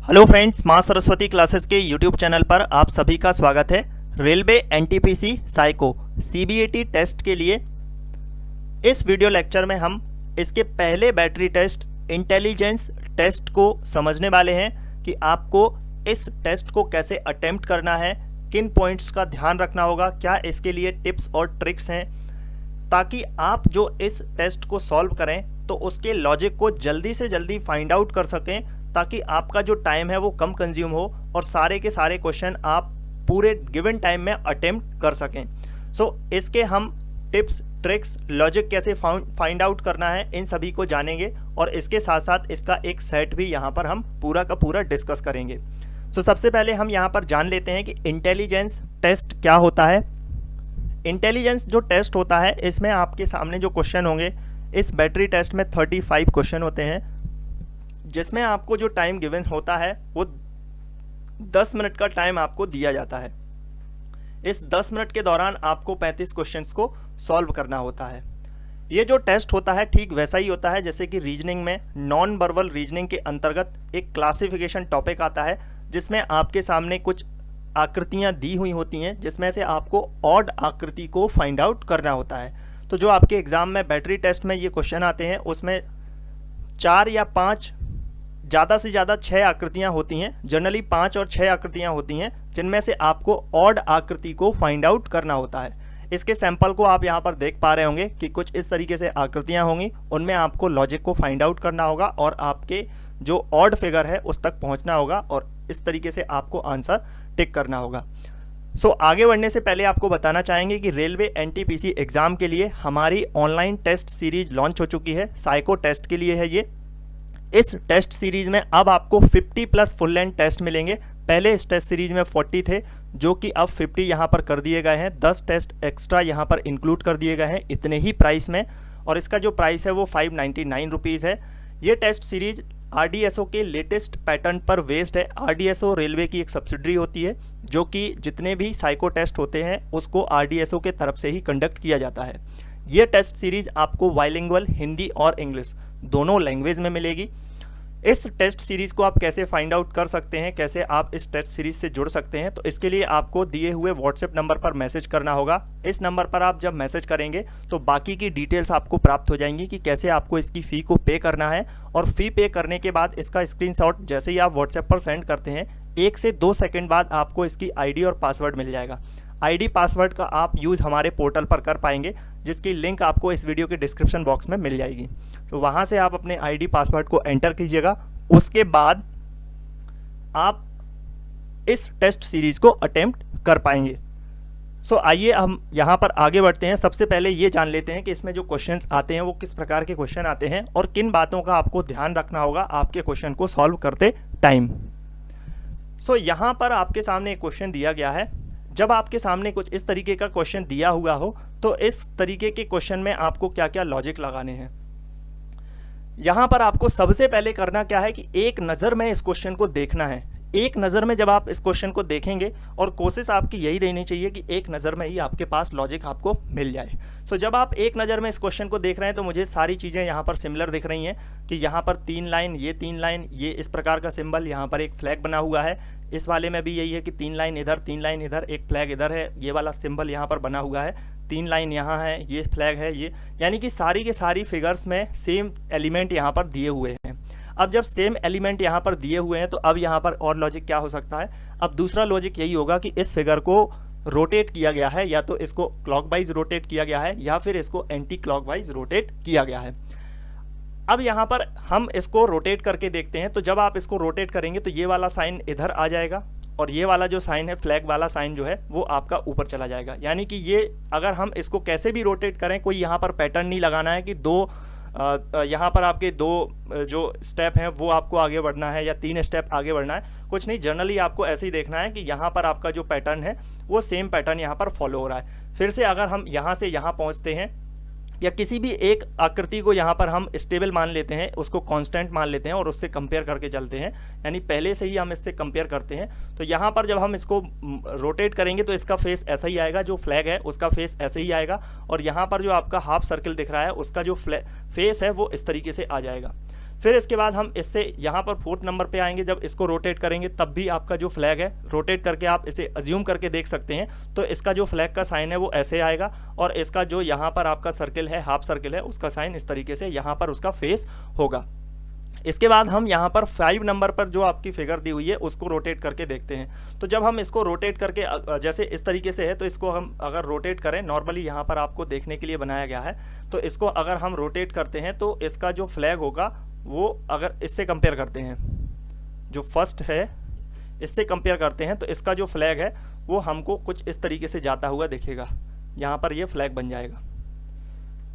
Hello friends, माँ Saraswati classes के YouTube channel पर आप सभी का स्वागत है। Railway NTPC psycho CBAT test के लिए इस वीडियो लेक्चर में हम इसके पहले बैटरी टेस्ट इंटेलिजेंस टेस्ट को समझने वाले हैं कि आपको इस टेस्ट को कैसे अटेम्प्ट करना है, किन पॉइंट्स का ध्यान रखना होगा, क्या इसके लिए टिप्स और ट्रिक्स हैं, ताकि आप जो इस टेस्ट को सॉल्व करें तो उसके लॉजिक को जल्दी से जल्दी फाइंड आउट कर सकें, ताकि आपका जो टाइम है वो कम कंज्यूम हो और सारे के सारे क्वेश्चन आप पूरे गिवन टाइम में अटेम्प्ट कर सकें। इसके हम टिप्स, ट्रिक्स, लॉजिक कैसे फाइंड आउट करना है, इन सभी को जानेंगे और इसके साथ साथ इसका एक सेट भी यहाँ पर हम पूरा का पूरा डिस्कस करेंगे। सबसे पहले हम यहाँ पर जान लेते हैं कि इंटेलिजेंस टेस्ट क्या होता है। इंटेलिजेंस जो टेस्ट होता है, इसमें आपके सामने जो क्वेश्चन होंगे, इस बैटरी टेस्ट में 35 क्वेश्चन होते हैं, जिसमें आपको जो टाइम गिवन होता है वो 10 मिनट का टाइम आपको दिया जाता है। इस 10 मिनट के दौरान आपको 35 क्वेश्चंस को सॉल्व करना होता है। ये जो टेस्ट होता है ठीक वैसा ही होता है जैसे कि रीजनिंग में नॉन वर्बल रीजनिंग के अंतर्गत एक क्लासिफिकेशन टॉपिक आता है, जिसमें आपके सामने कुछ आकृतियाँ दी हुई होती हैं, जिसमें से आपको ऑड आकृति को फाइंड आउट करना होता है। तो जो आपके एग्जाम में बैटरी टेस्ट में ये क्वेश्चन आते हैं, उसमें 4 या 5, ज़्यादा से ज़्यादा 6 आकृतियाँ होती हैं। जनरली 5 और 6 आकृतियाँ होती हैं, जिनमें से आपको ऑड आकृति को फाइंड आउट करना होता है। इसके सैंपल को आप यहाँ पर देख पा रहे होंगे कि कुछ इस तरीके से आकृतियाँ होंगी, उनमें आपको लॉजिक को फाइंड आउट करना होगा और आपके जो ऑड फिगर है उस तक पहुँचना होगा और इस तरीके से आपको आंसर टिक करना होगा। आगे बढ़ने से पहले आपको बताना चाहेंगे कि रेलवे एनटीपीसी एग्ज़ाम के लिए हमारी ऑनलाइन टेस्ट सीरीज लॉन्च हो चुकी है। साइको टेस्ट के लिए है ये। इस टेस्ट सीरीज में अब आपको 50+ फुल लेंथ टेस्ट मिलेंगे। पहले इस टेस्ट सीरीज में 40 थे, जो कि अब 50 यहाँ पर कर दिए गए हैं। 10 टेस्ट एक्स्ट्रा यहाँ पर इंक्लूड कर दिए गए हैं इतने ही प्राइस में, और इसका जो प्राइस है वो 599 रुपीज़ है। ये टेस्ट सीरीज आरडीएसओ के लेटेस्ट पैटर्न पर बेस्ड है। आरडीएसओ रेलवे की एक सब्सिडरी होती है, जो कि जितने भी साइको टेस्ट होते हैं उसको आरडीएसओ के तरफ से ही कंडक्ट किया जाता है। ये टेस्ट सीरीज आपको बाइलिंगुअल हिंदी और इंग्लिश दोनों लैंग्वेज में मिलेगी। इस टेस्ट सीरीज़ को आप कैसे फाइंड आउट कर सकते हैं, कैसे आप इस टेस्ट सीरीज़ से जुड़ सकते हैं, तो इसके लिए आपको दिए हुए व्हाट्सएप नंबर पर मैसेज करना होगा। इस नंबर पर आप जब मैसेज करेंगे तो बाकी की डिटेल्स आपको प्राप्त हो जाएंगी कि कैसे आपको इसकी फ़ी को पे करना है, और फ़ी पे करने के बाद इसका स्क्रीनशॉट जैसे ही आप व्हाट्सएप पर सेंड करते हैं, 1 से 2 सेकेंड बाद आपको इसकी आईडी और पासवर्ड मिल जाएगा। आईडी पासवर्ड का आप यूज़ हमारे पोर्टल पर कर पाएंगे, जिसकी लिंक आपको इस वीडियो के डिस्क्रिप्शन बॉक्स में मिल जाएगी। तो वहाँ से आप अपने आईडी पासवर्ड को एंटर कीजिएगा। उसके बाद आप इस टेस्ट सीरीज़ को अटेम्प्ट कर पाएंगे। आइए हम यहाँ पर आगे बढ़ते हैं। सबसे पहले ये जान लेते हैं कि इसमें जो क्वेश्चंस आते हैं वो किस प्रकार के क्वेश्चन आते हैं और किन बातों का आपको ध्यान रखना होगा आपके क्वेश्चन को सॉल्व करते टाइम। यहाँ पर आपके सामने एक क्वेश्चन दिया गया है। जब आपके सामने कुछ इस तरीके का क्वेश्चन दिया हुआ हो, तो इस तरीके के क्वेश्चन में आपको क्या क्या लॉजिक लगाने हैं। यहाँ पर आपको सबसे पहले करना क्या है कि एक नज़र में इस क्वेश्चन को देखना है। एक नज़र में जब आप इस क्वेश्चन को देखेंगे, और कोशिश आपकी यही रहनी चाहिए कि एक नज़र में ही आपके पास लॉजिक आपको मिल जाए। जब आप एक नज़र में इस क्वेश्चन को देख रहे हैं तो मुझे सारी चीज़ें यहाँ पर सिमिलर दिख रही हैं कि यहाँ पर 3 लाइन, ये 3 लाइन, ये इस प्रकार का सिंबल, यहाँ पर एक फ्लैग बना हुआ है। इस वाले में भी यही है कि 3 लाइन इधर, 3 लाइन इधर, एक फ्लैग इधर है, ये वाला सिंबल यहाँ पर बना हुआ है, 3 लाइन यहाँ है, ये फ्लैग है, ये यानी कि सारी के सारी फिगर्स में सेम एलिमेंट यहाँ पर दिए हुए हैं। अब जब सेम एलिमेंट यहाँ पर दिए हुए हैं तो अब यहाँ पर और लॉजिक क्या हो सकता है। अब दूसरा लॉजिक यही होगा कि इस फिगर को रोटेट किया गया है, या तो इसको क्लॉकवाइज रोटेट किया गया है या फिर इसको एंटी क्लॉकवाइज रोटेट किया गया है। अब यहाँ पर हम इसको रोटेट करके देखते हैं। तो जब आप इसको रोटेट करेंगे तो ये वाला साइन इधर आ जाएगा, और ये वाला जो साइन है, फ्लैग वाला साइन जो है, वो आपका ऊपर चला जाएगा। यानी कि ये अगर हम इसको कैसे भी रोटेट करें, कोई यहाँ पर पैटर्न नहीं लगाना है कि यहाँ पर आपके 2 जो स्टेप हैं वो आपको आगे बढ़ना है या 3 स्टेप आगे बढ़ना है, कुछ नहीं। जनरली आपको ऐसे ही देखना है कि यहाँ पर आपका जो पैटर्न है वो सेम पैटर्न यहाँ पर फॉलो हो रहा है। फिर से अगर हम यहाँ से यहाँ पहुँचते हैं, या किसी भी एक आकृति को यहाँ पर हम स्टेबल मान लेते हैं, उसको कांस्टेंट मान लेते हैं और उससे कंपेयर करके चलते हैं, यानी पहले से ही हम इससे कंपेयर करते हैं। तो यहाँ पर जब हम इसको रोटेट करेंगे तो इसका फेस ऐसा ही आएगा, जो फ्लैग है उसका फेस ऐसे ही आएगा, और यहाँ पर जो आपका हाफ सर्कल दिख रहा है उसका जो फेस है वो इस तरीके से आ जाएगा। फिर इसके बाद हम इससे यहाँ पर 4th नंबर पे आएंगे। जब इसको रोटेट करेंगे तब भी आपका जो फ्लैग है रोटेट करके आप इसे अज्यूम करके देख सकते हैं, तो इसका जो फ्लैग का साइन है वो ऐसे आएगा, और इसका जो यहाँ पर आपका सर्किल है, हाफ सर्किल है, उसका साइन इस तरीके से यहाँ पर उसका फेस होगा। इसके बाद हम यहाँ पर 5 नंबर पर जो आपकी फिगर दी हुई है उसको रोटेट करके देखते हैं। तो जब हम इसको रोटेट करके जैसे इस तरीके से है, तो इसको हम अगर रोटेट करें, नॉर्मली यहाँ पर आपको देखने के लिए बनाया गया है, तो इसको अगर हम रोटेट करते हैं तो इसका जो फ्लैग होगा वो अगर इससे कंपेयर करते हैं, जो फर्स्ट है इससे कंपेयर करते हैं, तो इसका जो फ्लैग है वो हमको कुछ इस तरीके से जाता हुआ दिखेगा। यहाँ पर ये फ्लैग बन जाएगा।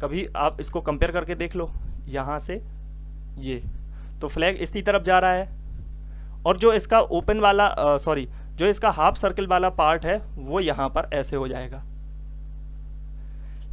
कभी आप इसको कंपेयर करके देख लो, यहाँ से ये तो फ्लैग इसी तरफ जा रहा है, और जो इसका ओपन वाला जो इसका हाफ सर्किल वाला पार्ट है वो यहाँ पर ऐसे हो जाएगा।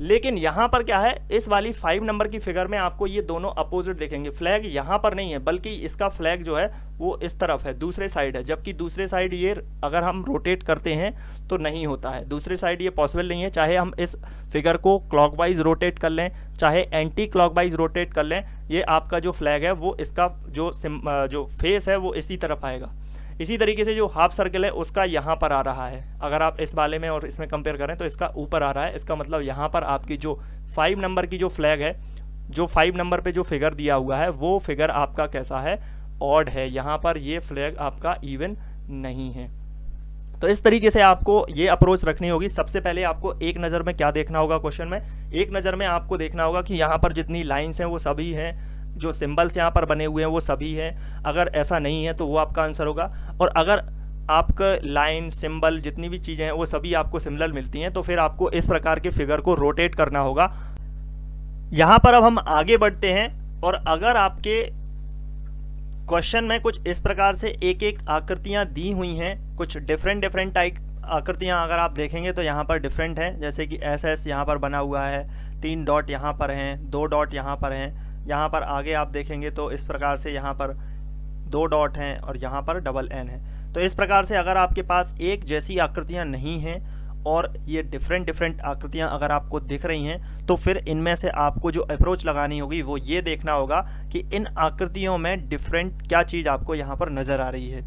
लेकिन यहाँ पर क्या है, इस वाली 5 नंबर की फिगर में आपको ये दोनों अपोजिट देखेंगे। फ्लैग यहाँ पर नहीं है, बल्कि इसका फ्लैग जो है वो इस तरफ है, दूसरे साइड है, जबकि दूसरे साइड ये अगर हम रोटेट करते हैं तो नहीं होता है। दूसरे साइड ये पॉसिबल नहीं है, चाहे हम इस फिगर को क्लॉकवाइज रोटेट कर लें, चाहे एंटी क्लॉकवाइज रोटेट कर लें, ये आपका जो फ्लैग है वो इसका जो फेस है वो इसी तरफ आएगा। इसी तरीके से जो हाफ सर्किल है उसका यहाँ पर आ रहा है, अगर आप इस वाले में और इसमें कंपेयर करें तो इसका ऊपर आ रहा है। इसका मतलब यहाँ पर आपकी जो 5 नंबर की जो फ्लैग है, जो 5 नंबर पे जो फिगर दिया हुआ है वो फिगर आपका कैसा है, ऑड है। यहाँ पर ये फ्लैग आपका इवन नहीं है। तो इस तरीके से आपको ये अप्रोच रखनी होगी। सबसे पहले आपको एक नज़र में क्या देखना होगा, क्वेश्चन में एक नज़र में आपको देखना होगा कि यहाँ पर जितनी लाइन्स हैं वो सभी हैं, जो सिंबल्स यहाँ पर बने हुए हैं वो सभी हैं। अगर ऐसा नहीं है तो वो आपका आंसर होगा, और अगर आपका लाइन, सिंबल, जितनी भी चीज़ें हैं वो सभी आपको सिमिलर मिलती हैं, तो फिर आपको इस प्रकार के फिगर को रोटेट करना होगा। यहाँ पर अब हम आगे बढ़ते हैं, और अगर आपके क्वेश्चन में कुछ इस प्रकार से एक एक आकृतियाँ दी हुई हैं, कुछ डिफरेंट टाइप आकृतियाँ अगर आप देखेंगे तो यहाँ पर डिफरेंट है, जैसे कि SS यहाँ पर बना हुआ है, 3 डॉट यहाँ पर हैं, 2 डॉट यहाँ पर हैं, यहाँ पर आगे आप देखेंगे तो इस प्रकार से यहाँ पर 2 डॉट हैं और यहाँ पर डबल N है। तो इस प्रकार से अगर आपके पास एक जैसी आकृतियाँ नहीं हैं और ये डिफरेंट आकृतियाँ अगर आपको दिख रही हैं, तो फिर इनमें से आपको जो अप्रोच लगानी होगी वो ये देखना होगा कि इन आकृतियों में डिफरेंट क्या चीज़ आपको यहाँ पर नज़र आ रही है।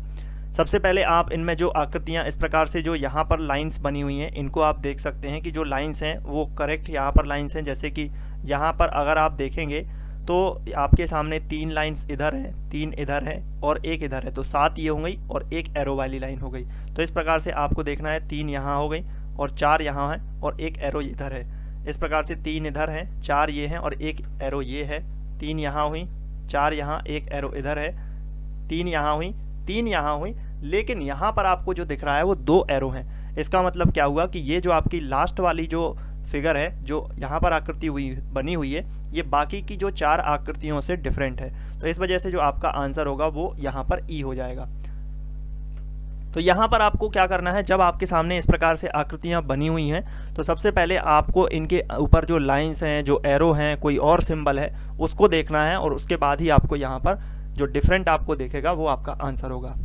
सबसे पहले आप इनमें जो आकृतियाँ इस प्रकार से जो यहाँ पर लाइंस बनी हुई हैं, इनको आप देख सकते हैं कि जो लाइंस हैं वो करेक्ट यहाँ पर लाइंस हैं। जैसे कि यहाँ पर अगर आप देखेंगे तो आपके सामने 3 लाइंस इधर हैं, 3 इधर हैं और 1 इधर है, तो 7 ये हो गई और 1 एरो वाली लाइन हो गई। तो इस प्रकार से आपको देखना है, 3 यहाँ हो गई और 4 यहाँ है और 1 एरो इधर है। इस प्रकार से 3 इधर हैं, 4 ये हैं और 1 एरो ये है। 3 यहाँ हुई, 4 यहाँ, 1 एरो इधर है, 3 यहाँ हुई, 3 यहाँ हुई, लेकिन यहाँ पर आपको जो दिख रहा है वो 2 एरो हैं। इसका मतलब क्या हुआ कि ये जो आपकी लास्ट वाली जो फिगर है, जो यहाँ पर आकृति बनी हुई है, ये बाकी की जो 4 आकृतियों से डिफरेंट है। तो इस वजह से जो आपका आंसर होगा वो यहाँ पर ई हो जाएगा। तो यहाँ पर आपको क्या करना है, जब आपके सामने इस प्रकार से आकृतियाँ बनी हुई हैं तो सबसे पहले आपको इनके ऊपर जो लाइंस हैं, जो एरो हैं, कोई और सिंबल है, उसको देखना है, और उसके बाद ही आपको यहाँ पर जो डिफरेंट आपको देखेगा वो आपका आंसर होगा।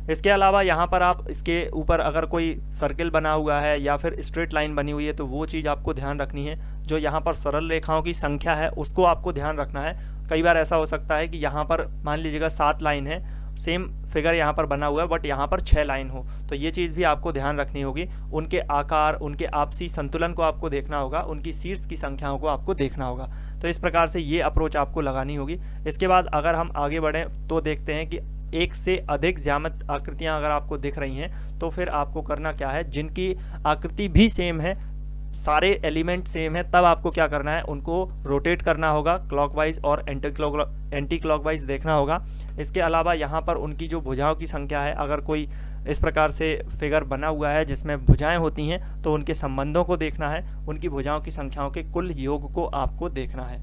इसके अलावा यहाँ पर आप इसके ऊपर अगर कोई सर्किल बना हुआ है या फिर स्ट्रेट लाइन बनी हुई है तो वो चीज़ आपको ध्यान रखनी है। जो यहाँ पर सरल रेखाओं की संख्या है उसको आपको ध्यान रखना है। कई बार ऐसा हो सकता है कि यहाँ पर मान लीजिएगा 7 लाइन है, सेम फिगर यहाँ पर बना हुआ है बट यहाँ पर 6 लाइन हो, तो ये चीज़ भी आपको ध्यान रखनी होगी। उनके आकार, उनके आपसी संतुलन को आपको देखना होगा, उनकी शीर्ष की संख्याओं को आपको देखना होगा। तो इस प्रकार से ये अप्रोच आपको लगानी होगी। इसके बाद अगर हम आगे बढ़ें तो देखते हैं कि एक से अधिक ज्यामित आकृतियां अगर आपको दिख रही हैं तो फिर आपको करना क्या है, जिनकी आकृति भी सेम है, सारे एलिमेंट सेम है, तब आपको क्या करना है, उनको रोटेट करना होगा, क्लॉकवाइज और एंटी क्लॉकवाइज देखना होगा। इसके अलावा यहाँ पर उनकी जो भुजाओं की संख्या है, अगर कोई इस प्रकार से फिगर बना हुआ है जिसमें भुजाएं होती हैं तो उनके संबंधों को देखना है, उनकी भुजाओं की संख्याओं के कुल योग को आपको देखना है।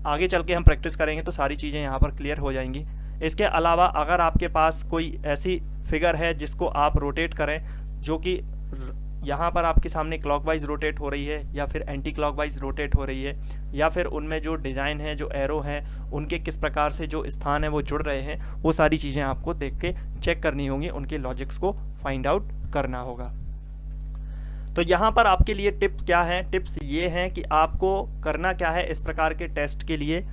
आगे चल के हम प्रैक्टिस करेंगे तो सारी चीज़ें यहाँ पर क्लियर हो जाएंगी। इसके अलावा अगर आपके पास कोई ऐसी फिगर है जिसको आप रोटेट करें, जो कि यहाँ पर आपके सामने क्लॉकवाइज रोटेट हो रही है या फिर एंटी क्लॉकवाइज रोटेट हो रही है, या फिर उनमें जो डिज़ाइन है, जो एरो हैं, उनके किस प्रकार से जो स्थान है वो जुड़ रहे हैं, वो सारी चीज़ें आपको देख के चेक करनी होंगी, उनके लॉजिक्स को फाइंड आउट करना होगा। तो यहाँ पर आपके लिए टिप्स क्या हैं? टिप्स ये हैं कि आपको करना क्या है इस प्रकार के टेस्ट के लिए।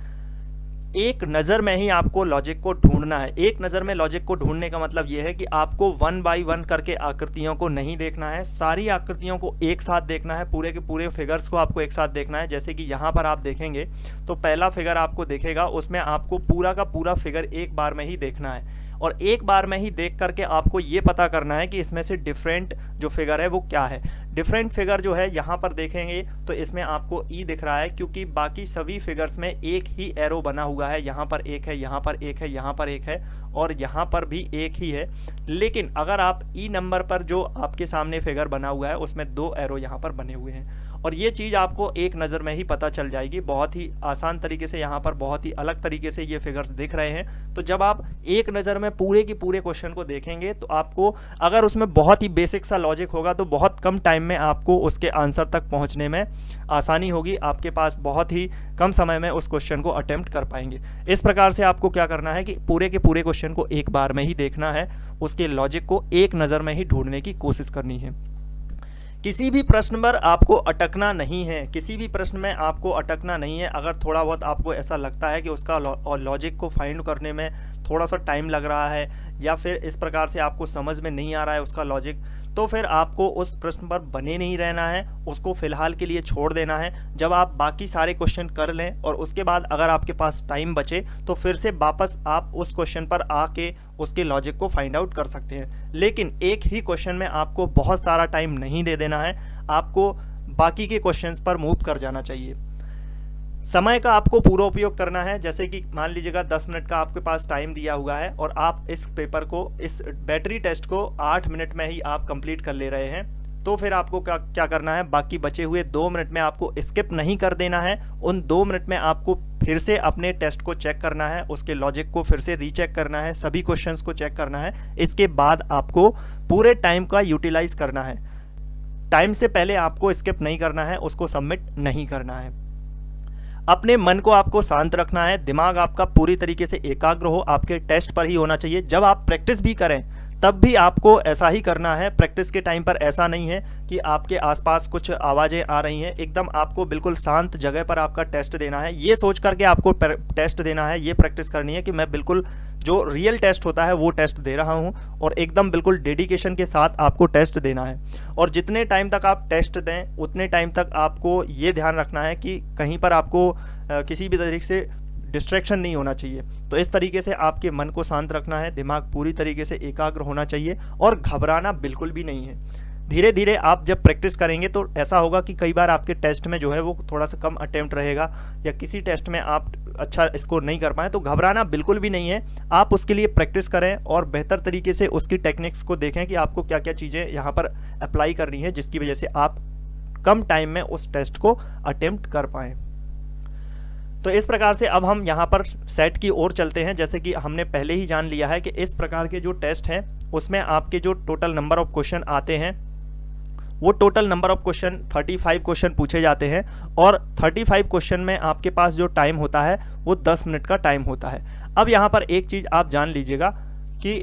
एक नज़र में ही आपको लॉजिक को ढूंढना है। एक नज़र में लॉजिक को ढूंढने का मतलब ये है कि आपको 1 बाय 1 करके आकृतियों को नहीं देखना है, सारी आकृतियों को एक साथ देखना है, पूरे के पूरे फिगर्स को आपको एक साथ देखना है। जैसे कि यहाँ पर आप देखेंगे तो पहला फिगर आपको दिखेगा, उसमें आपको पूरा का पूरा फिगर एक बार में ही देखना है और एक बार में ही देख करके आपको ये पता करना है कि इसमें से डिफरेंट जो फिगर है वो क्या है। डिफरेंट फिगर जो है यहाँ पर देखेंगे तो इसमें आपको ई दिख रहा है, क्योंकि बाकी सभी फिगर्स में एक ही एरो बना हुआ है। यहाँ पर एक है, यहाँ पर एक है, यहाँ पर एक है और यहाँ पर भी एक ही है। लेकिन अगर आप ई नंबर पर जो आपके सामने फिगर बना हुआ है उसमें 2 एरो यहाँ पर बने हुए हैं और ये चीज़ आपको एक नज़र में ही पता चल जाएगी। बहुत ही आसान तरीके से यहाँ पर बहुत ही अलग तरीके से ये फिगर्स दिख रहे हैं। तो जब आप एक नज़र में पूरे की पूरे क्वेश्चन को देखेंगे तो आपको, अगर उसमें बहुत ही बेसिक सा लॉजिक होगा तो बहुत कम टाइम में आपको उसके आंसर तक पहुँचने में आसानी होगी। आपके पास बहुत ही कम समय में उस क्वेश्चन को अटेम्प्ट कर पाएंगे। इस प्रकार से आपको क्या करना है कि पूरे के पूरे क्वेश्चन को एक बार में ही देखना है, उसके लॉजिक को एक नज़र में ही ढूंढने की कोशिश करनी है। किसी भी प्रश्न पर आपको अटकना नहीं है, किसी भी प्रश्न में आपको अटकना नहीं है। अगर थोड़ा बहुत आपको ऐसा लगता है कि उसका लॉजिक को फाइंड करने में थोड़ा सा टाइम लग रहा है या फिर इस प्रकार से आपको समझ में नहीं आ रहा है उसका लॉजिक, तो फिर आपको उस प्रश्न पर बने नहीं रहना है, उसको फ़िलहाल के लिए छोड़ देना है। जब आप बाकी सारे क्वेश्चन कर लें और उसके बाद अगर आपके पास टाइम बचे तो फिर से वापस आप उस क्वेश्चन पर आके उसके लॉजिक को फाइंड आउट कर सकते हैं। लेकिन एक ही क्वेश्चन में आपको बहुत सारा टाइम नहीं दे देना है, आपको बाकी के क्वेश्चंस पर मूव कर जाना चाहिए। समय का आपको पूरा उपयोग करना है। जैसे कि मान लीजिएगा 10 मिनट का आपके पास टाइम दिया हुआ है और आप इस पेपर को, इस बैटरी टेस्ट को 8 मिनट में ही आप कंप्लीट कर ले रहे हैं, तो फिर आपको क्या करना है, बाकी बचे हुए 2 मिनट में आपको स्किप नहीं कर देना है। उन 2 मिनट में आपको फिर से अपने टेस्ट को चेक करना है, उसके लॉजिक को फिर से रीचेक करना है, सभी क्वेश्चंस को चेक करना है। इसके बाद आपको पूरे टाइम का यूटिलाइज करना है। टाइम से पहले आपको स्किप नहीं करना है, उसको सबमिट नहीं करना है। अपने मन को आपको शांत रखना है, दिमाग आपका पूरी तरीके से एकाग्र हो, आपके टेस्ट पर ही होना चाहिए। जब आप प्रैक्टिस भी करें तब भी आपको ऐसा ही करना है। प्रैक्टिस के टाइम पर ऐसा नहीं है कि आपके आसपास कुछ आवाज़ें आ रही हैं, एकदम आपको बिल्कुल शांत जगह पर आपका टेस्ट देना है। ये सोच करके आपको टेस्ट देना है, ये प्रैक्टिस करनी है कि मैं बिल्कुल जो रियल टेस्ट होता है वो टेस्ट दे रहा हूँ और एकदम बिल्कुल डेडिकेशन के साथ आपको टेस्ट देना है। और जितने टाइम तक आप टेस्ट दें उतने टाइम तक आपको ये ध्यान रखना है कि कहीं पर आपको किसी भी तरीके से डिस्ट्रैक्शन नहीं होना चाहिए। तो इस तरीके से आपके मन को शांत रखना है, दिमाग पूरी तरीके से एकाग्र होना चाहिए और घबराना बिल्कुल भी नहीं है। धीरे धीरे आप जब प्रैक्टिस करेंगे तो ऐसा होगा कि कई बार आपके टेस्ट में जो है वो थोड़ा सा कम अटेम्प्ट रहेगा या किसी टेस्ट में आप अच्छा स्कोर नहीं कर पाए, तो घबराना बिल्कुल भी नहीं है। आप उसके लिए प्रैक्टिस करें और बेहतर तरीके से उसकी टेक्निक्स को देखें कि आपको क्या क्या चीज़ें यहाँ पर अप्लाई करनी है, जिसकी वजह से आप कम टाइम में उस टेस्ट को अटेम्प्ट कर पाएँ। तो इस प्रकार से अब हम यहाँ पर सेट की ओर चलते हैं। जैसे कि हमने पहले ही जान लिया है कि इस प्रकार के जो टेस्ट हैं उसमें आपके जो टोटल नंबर ऑफ क्वेश्चन आते हैं वो total number of question 35 question पूछे जाते हैं और 35 क्वेश्चन में आपके पास जो टाइम होता है वो 10 मिनट का टाइम होता है। अब यहाँ पर एक चीज़ आप जान लीजिएगा कि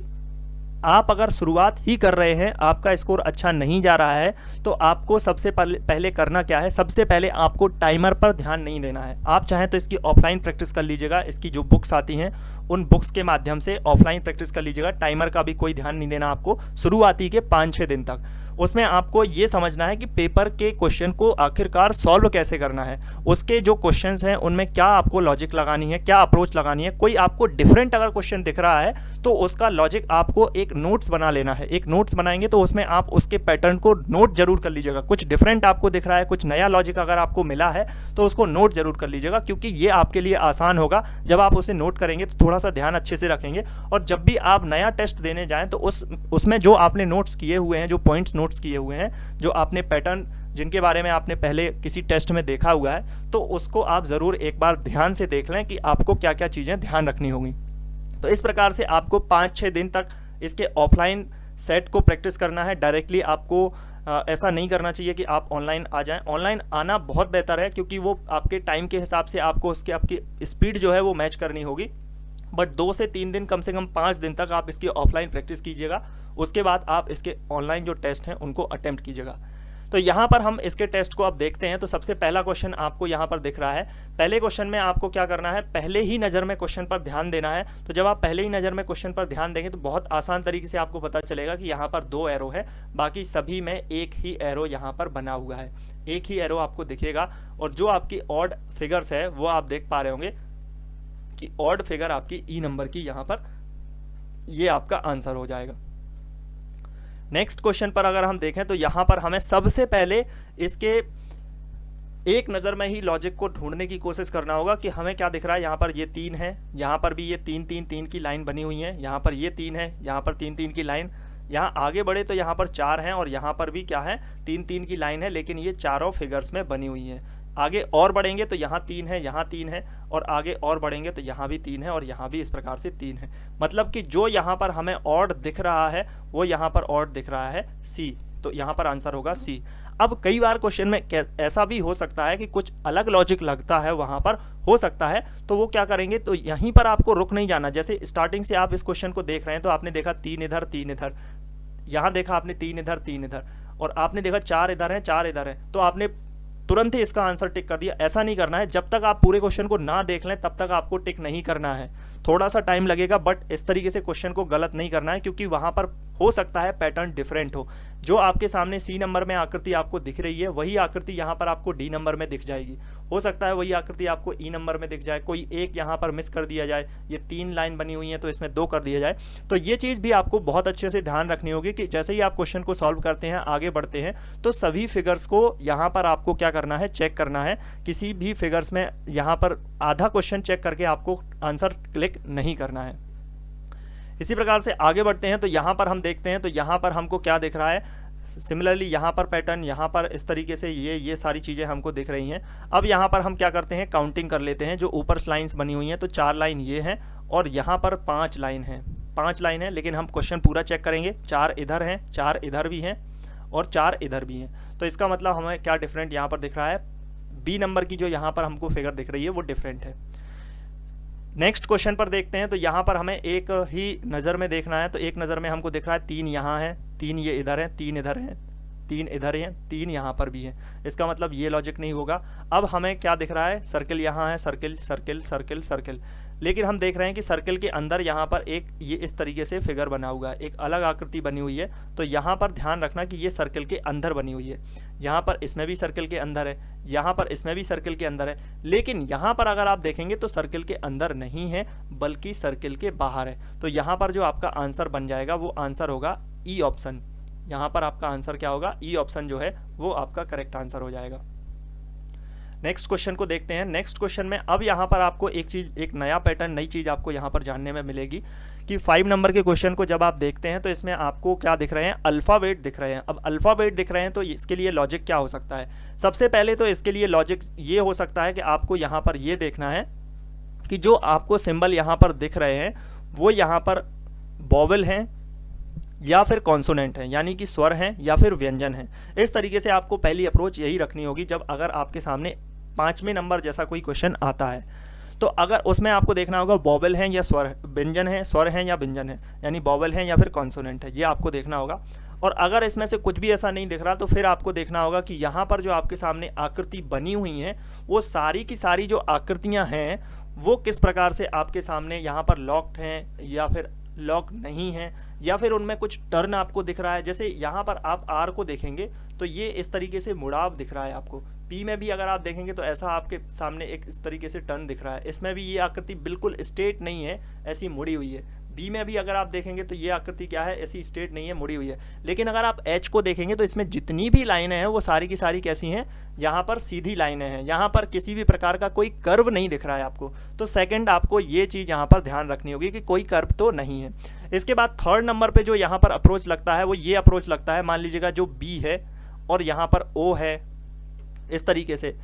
आप अगर शुरुआत ही कर रहे हैं, आपका स्कोर अच्छा नहीं जा रहा है, तो आपको सबसे पहले करना क्या है, सबसे पहले आपको टाइमर पर ध्यान नहीं देना है। आप चाहें तो इसकी ऑफलाइन प्रैक्टिस कर लीजिएगा, इसकी जो बुक्स आती हैं उन बुक्स के माध्यम से ऑफलाइन प्रैक्टिस कर लीजिएगा। टाइमर का भी कोई ध्यान नहीं देना आपको शुरुआती के 5-6 दिन तक। उसमें आपको ये समझना है कि पेपर के क्वेश्चन को आखिरकार सॉल्व कैसे करना है, उसके जो क्वेश्चंस हैं उनमें क्या आपको लॉजिक लगानी है, क्या अप्रोच लगानी है। कोई आपको डिफरेंट अगर क्वेश्चन दिख रहा है तो उसका लॉजिक आपको एक नोट्स बना लेना है। एक नोट्स बनाएंगे तो उसमें आप उसके पैटर्न को नोट जरूर कर लीजिएगा। कुछ डिफरेंट आपको दिख रहा है, कुछ नया लॉजिक अगर आपको मिला है तो उसको नोट जरूर कर लीजिएगा, क्योंकि ये आपके लिए आसान होगा। जब आप उसे नोट करेंगे तो थोड़ा सा ध्यान अच्छे से रखेंगे और जब भी आप नया टेस्ट देने जाएं तो उसमें जो आपने नोट्स किए हुए हैं, जो पॉइंट्स नोट्स किए हुए हैं, जो आपने पैटर्न जिनके बारे में आपने पहले किसी टेस्ट में देखा हुआ है, तो उसको आप ज़रूर एक बार ध्यान से देख लें कि आपको क्या क्या चीज़ें ध्यान रखनी होंगी। तो इस प्रकार से आपको 5-6 दिन तक इसके ऑफलाइन सेट को प्रैक्टिस करना है। डायरेक्टली आपको ऐसा नहीं करना चाहिए कि आप ऑनलाइन आ जाएं। ऑनलाइन आना बहुत बेहतर है, क्योंकि वो आपके टाइम के हिसाब से आपको आपकी स्पीड जो है वो मैच करनी होगी। बट 2 से 3 दिन, कम से कम 5 दिन तक आप इसकी ऑफलाइन प्रैक्टिस कीजिएगा। उसके बाद आप इसके ऑनलाइन जो टेस्ट हैं उनको अटेम्प्ट कीजिएगा। तो यहाँ पर हम इसके टेस्ट को अब देखते हैं। तो सबसे पहला क्वेश्चन आपको यहाँ पर दिख रहा है। पहले क्वेश्चन में आपको क्या करना है, पहले ही नज़र में क्वेश्चन पर ध्यान देना है। तो जब आप पहले ही नज़र में क्वेश्चन पर ध्यान देंगे तो बहुत आसान तरीके से आपको पता चलेगा कि यहाँ पर 2 एरो है, बाकी सभी में एक ही एरो यहाँ पर बना हुआ है, एक ही एरो आपको दिखेगा। और जो आपकी ऑड फिगर्स है वो आप देख पा रहे होंगे कि ऑड फिगर आपकी ई नंबर की यहाँ पर ये आपका आंसर हो जाएगा। नेक्स्ट क्वेश्चन पर अगर हम देखें तो यहाँ पर हमें सबसे पहले इसके एक नज़र में ही लॉजिक को ढूंढने की कोशिश करना होगा कि हमें क्या दिख रहा है। यहाँ पर ये 3 है, यहाँ पर भी ये 3-3-3 की लाइन बनी हुई है, यहाँ पर ये 3 है, यहाँ पर 3-3 की लाइन, यहाँ आगे बढ़े तो यहाँ पर 4 हैं और यहाँ पर भी क्या है 3-3 की लाइन है, लेकिन ये चारों फिगर्स में बनी हुई है। आगे और बढ़ेंगे तो यहाँ 3 है, यहाँ 3 है, और आगे और बढ़ेंगे तो यहाँ भी 3 है और यहाँ भी इस प्रकार से 3 है। मतलब कि जो यहाँ पर हमें ऑड दिख रहा है वो यहाँ पर ऑड दिख रहा है सी, तो यहाँ पर आंसर होगा सी। अब कई बार क्वेश्चन में ऐसा भी हो सकता है कि कुछ अलग लॉजिक लगता है, वहाँ पर हो सकता है, तो वो क्या करेंगे, तो यहीं पर आपको रुक नहीं जाना। जैसे स्टार्टिंग से आप इस क्वेश्चन को देख रहे हैं तो आपने देखा 3 इधर 3 इधर, यहाँ देखा आपने 3 इधर 3 इधर, और आपने देखा 4 इधर है 4 इधर है, तो आपने तुरंत ही इसका आंसर टिक कर दिया। ऐसा नहीं करना है, जब तक आप पूरे क्वेश्चन को ना देख लें तब तक आपको टिक नहीं करना है। थोड़ा सा टाइम लगेगा, बट इस तरीके से क्वेश्चन को गलत नहीं करना है, क्योंकि वहां पर हो सकता है पैटर्न डिफरेंट हो। जो आपके सामने सी नंबर में आकृति आपको दिख रही है वही आकृति यहाँ पर आपको डी नंबर में दिख जाएगी। हो सकता है वही आकृति आपको ई नंबर में दिख जाए, कोई एक यहाँ पर मिस कर दिया जाए, ये 3 लाइन बनी हुई है तो इसमें 2 कर दिया जाए। तो ये चीज़ भी आपको बहुत अच्छे से ध्यान रखनी होगी कि जैसे ही आप क्वेश्चन को सॉल्व करते हैं, आगे बढ़ते हैं, तो सभी फिगर्स को यहाँ पर आपको क्या करना है, चेक करना है। किसी भी फिगर्स में यहाँ पर आधा क्वेश्चन चेक करके आपको आंसर क्लिक नहीं करना है। इसी प्रकार से आगे बढ़ते हैं तो यहाँ पर हम देखते हैं तो यहाँ पर हमको क्या दिख रहा है। सिमिलरली यहाँ पर पैटर्न, यहाँ पर इस तरीके से ये सारी चीज़ें हमको दिख रही हैं। अब यहाँ पर हम क्या करते हैं, काउंटिंग कर लेते हैं। जो ऊपर लाइंस बनी हुई हैं तो 4 लाइन ये हैं और यहाँ पर 5 लाइन है, 5 लाइन है, लेकिन हम क्वेश्चन पूरा चेक करेंगे। 4 इधर हैं, 4 इधर भी हैं और 4 इधर भी हैं। तो इसका मतलब हमें क्या डिफरेंट यहाँ पर दिख रहा है, बी नंबर की जो यहाँ पर हमको फिगर दिख रही है वो डिफरेंट है। नेक्स्ट क्वेश्चन पर देखते हैं तो यहाँ पर हमें एक ही नज़र में देखना है। तो एक नज़र में हमको दिख रहा है 3 यहाँ है, 3 ये इधर है, 3 इधर हैं, 3 इधर हैं, 3 यहाँ पर भी है। इसका मतलब ये लॉजिक नहीं होगा। अब हमें क्या दिख रहा है, सर्किल यहाँ है, सर्किल सर्किल सर्किल सर्किल, लेकिन हम देख रहे हैं कि सर्किल के अंदर यहाँ पर एक ये इस तरीके से फिगर बना हुआ है, एक अलग आकृति बनी हुई है। तो यहाँ पर ध्यान रखना कि ये सर्किल के अंदर बनी हुई है। यहाँ पर इसमें भी सर्किल के अंदर है, यहाँ पर इसमें भी सर्किल के अंदर है, लेकिन यहाँ पर अगर आप देखेंगे तो सर्किल के अंदर नहीं है बल्कि सर्किल के बाहर है। तो यहाँ पर जो आपका आंसर बन जाएगा वो आंसर होगा ई ऑप्शन। यहाँ पर आपका आंसर क्या होगा, ई ऑप्शन जो है वो आपका करेक्ट आंसर हो जाएगा। नेक्स्ट क्वेश्चन को देखते हैं। नेक्स्ट क्वेश्चन में अब यहाँ पर आपको एक चीज़, एक नया पैटर्न, नई चीज़ आपको यहाँ पर जानने में मिलेगी कि 5 नंबर के क्वेश्चन को जब आप देखते हैं तो इसमें आपको क्या दिख रहे हैं, अल्फ़ाबेट दिख रहे हैं। अब अल्फ़ाबेट दिख रहे हैं तो इसके लिए लॉजिक क्या हो सकता है। सबसे पहले तो इसके लिए लॉजिक ये हो सकता है कि आपको यहाँ पर ये देखना है कि जो आपको सिंबल यहाँ पर दिख रहे हैं वो यहाँ पर वॉवेल हैं या फिर कॉन्सोनेंट है, यानी कि स्वर हैं या फिर व्यंजन हैं। इस तरीके से आपको पहली अप्रोच यही रखनी होगी जब अगर आपके सामने 5वें नंबर जैसा कोई क्वेश्चन आता है। तो अगर उसमें आपको देखना होगा वॉवेल हैं या स्वर, व्यंजन है, स्वर हैं या व्यंजन है, यानी वॉवेल हैं या फिर कॉन्सोनेंट है, ये आपको देखना होगा। और अगर इसमें से कुछ भी ऐसा नहीं दिख रहा तो फिर आपको देखना होगा कि यहाँ पर जो आपके सामने आकृति बनी हुई हैं वो सारी की सारी जो आकृतियाँ हैं वो किस प्रकार से आपके सामने यहाँ पर लॉक्ड हैं या फिर लॉक नहीं है, या फिर उनमें कुछ टर्न आपको दिख रहा है। जैसे यहाँ पर आप आर को देखेंगे तो ये इस तरीके से मुड़ाव दिख रहा है आपको। पी में भी अगर आप देखेंगे तो ऐसा आपके सामने एक इस तरीके से टर्न दिख रहा है। इसमें भी ये आकृति बिल्कुल स्ट्रेट नहीं है, ऐसी मुड़ी हुई है। बी में भी अगर आप देखेंगे तो ये आकृति क्या है, ऐसी स्ट्रेट नहीं है, मुड़ी हुई है। लेकिन अगर आप एच को देखेंगे तो इसमें जितनी भी लाइनें हैं वो सारी की सारी कैसी हैं, यहाँ पर सीधी लाइनें हैं, यहाँ पर किसी भी प्रकार का कोई कर्व नहीं दिख रहा है आपको। तो सेकंड आपको ये चीज़ यहाँ पर ध्यान रखनी होगी कि कोई कर्व तो नहीं है। इसके बाद 3rd नंबर पे जो यहाँ पर अप्रोच लगता है वो ये अप्रोच लगता है। मान लीजिएगा जो बी है और यहाँ पर ओ है इस तरीके से,